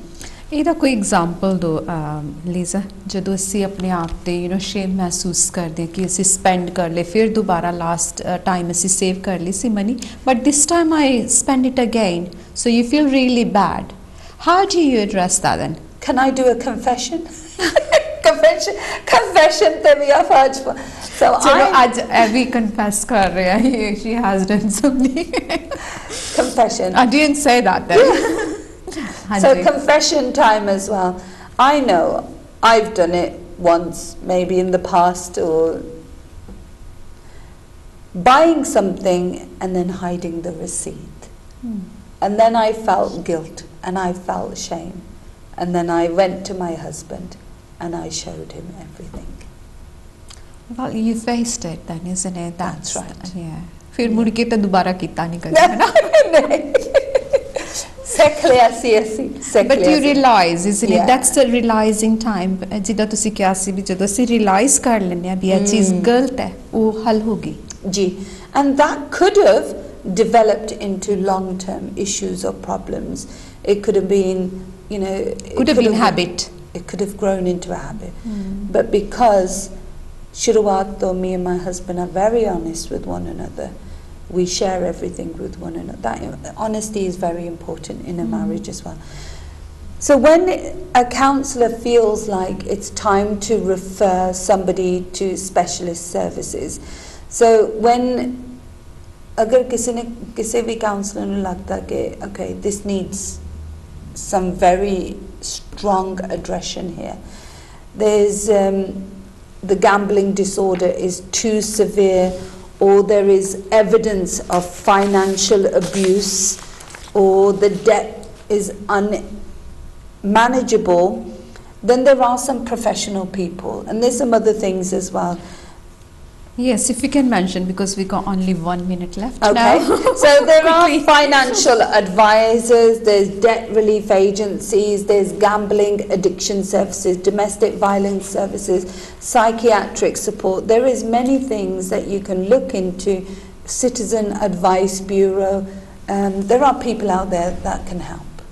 ਇਹਦਾ ਕੋਈ ਐਗਜ਼ਾਮਪਲ ਦੋ ਲੀਜ਼ਾ, ਜਦੋਂ ਅਸੀਂ ਆਪਣੇ ਆਪ ਤੇ ਸ਼ੇਮ ਮਹਿਸੂਸ ਕਰਦੇ ਕਿ ਅਸੀਂ ਸਪੈਂਡ ਕਰ ਲਏ, ਫਿਰ ਦੁਬਾਰਾ ਲਾਸਟ ਟਾਈਮ ਅਸੀਂ ਸੇਵ ਕਰ ਲਈ ਸੀ money, but this time I spend it again, so you feel really bad. How do you address that then? Can I do a confession? confession te bhi aap aaj. So aaj Abby confess kar raha hai, she has done something. Confession. I didn't say that then. So confession time as well. I know I've done it once, maybe in the past, or buying something and then hiding the receipt. And then I felt guilt and I felt shame. And then I went to my husband and I showed him everything. Well, you faced it then, isn't it? That's right. Yeah. फिर मुड़ के तो दोबारा किता नहीं करना. But you realize, isn't it? That's the realizing time. जिदा तुसी क्या सी भी जदों सी realize कर लेने हैं भी ये चीज़ गलत है, वो हल होगी. जी. And that could have developed into long-term issues or problems. It could have been, could have been habit. It could have grown into a habit. But because Shuruat, though, me and my husband are very honest with one another, we share everything with one another. That honesty is very important in a marriage as well. So when a counsellor feels like it's time to refer somebody to specialist services, so when अगर किसी भी counselor ने लगता कि okay, this needs some very strong aggression here. There's the gambling disorder is too severe, or there is evidence of financial abuse, or the debt is unmanageable, then there are some professional people, and there's some other things as well. Yes, if you can mention, because we got only 1 minute left. Okay, now. So there are financial advisors, there's debt relief agencies, there's gambling addiction services, domestic violence services, psychiatric support. There is many things that you can look into. Citizen Advice Bureau. There are people out there that can help.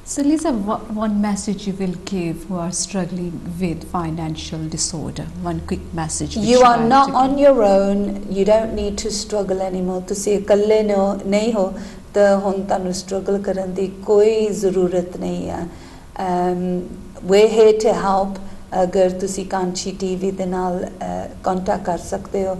So Lisa, what one message you will give who are struggling with financial disorder? One quick message. which You are like not to on your own. You don't need to struggle anymore. ਤੁਸੀਂ ਇਕੱਲੇ ਨਹੀਂ ਹੋ ਤਾਂ ਹੁਣ ਤੁਹਾਨੂੰ struggle ਕਰਨ ਦੀ ਕੋਈ ਜ਼ਰੂਰਤ ਨਹੀਂ ਹੈ. We're here to help. ਅਗਰ ਤੁਸੀਂ ਕਾਂਸ਼ੀ ਟੀਵੀ ਦੇ ਨਾਲ ਕੰਟੈਕਟ ਕਰ ਸਕਦੇ ਹੋ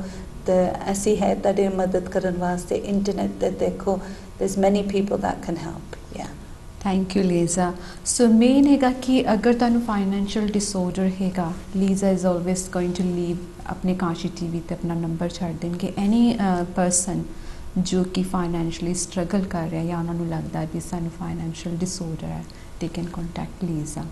ਤਾਂ ਅਸੀਂ ਹੈ ਤੁਹਾਡੀ ਮਦਦ ਕਰਨ ਵਾਸਤੇ. ਇੰਟਰਨੈਟ ਤੇ ਦੇਖੋ, there's many people that can help. Yeah. Thank you Lisa. So main ਹੈਗਾ ਕਿ ਅਗਰ ਤੁਹਾਨੂੰ ਫਾਈਨੈਂਸ਼ੀਅਲ ਡਿਸਆਰਡਰ ਹੈਗਾ, Lisa is always going to leave ਆਪਣੇ ਕਾਂਸ਼ੀ ਟੀਵੀ ਤੇ ਆਪਣਾ ਨੰਬਰ ਛੱਡ ਦੇਣਗੇ. ਐਨੀ ਪਰਸਨ ਜੋ ਕਿ ਫਾਈਨੈਂਸ਼ੀਅਲੀ ਸਟਰਗਲ ਕਰ ਰਿਹਾ ਜਾਂ ਉਹਨਾਂ ਨੂੰ ਲੱਗਦਾ ਵੀ ਸਾਨੂੰ ਫਾਈਨੈਂਸ਼ੀਅਲ ਡਿਸਆਰਡਰ ਹੈ, they can contact Lisa.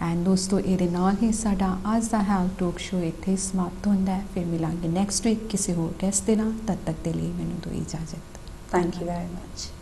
And ਦੋਸਤੋ, ਇਹਦੇ ਨਾਲ ਹੀ ਸਾਡਾ ਅੱਜ ਦਾ ਹੈਲਥ ਟੋਕ ਸ਼ੋ ਇੱਥੇ ਸਮਾਪਤ ਹੁੰਦਾ ਹੈ. ਫਿਰ ਮਿਲਾਂਗੇ ਨੈਕਸਟ ਵੀਕ ਕਿਸੇ ਹੋਰ ਗੈਸਟ ਦੇ ਨਾਲ. ਤਦ ਤੱਕ ਦੇ ਲਈ ਮੈਨੂੰ ਦਿਓ ਇਜਾਜ਼ਤ. Thank you very much.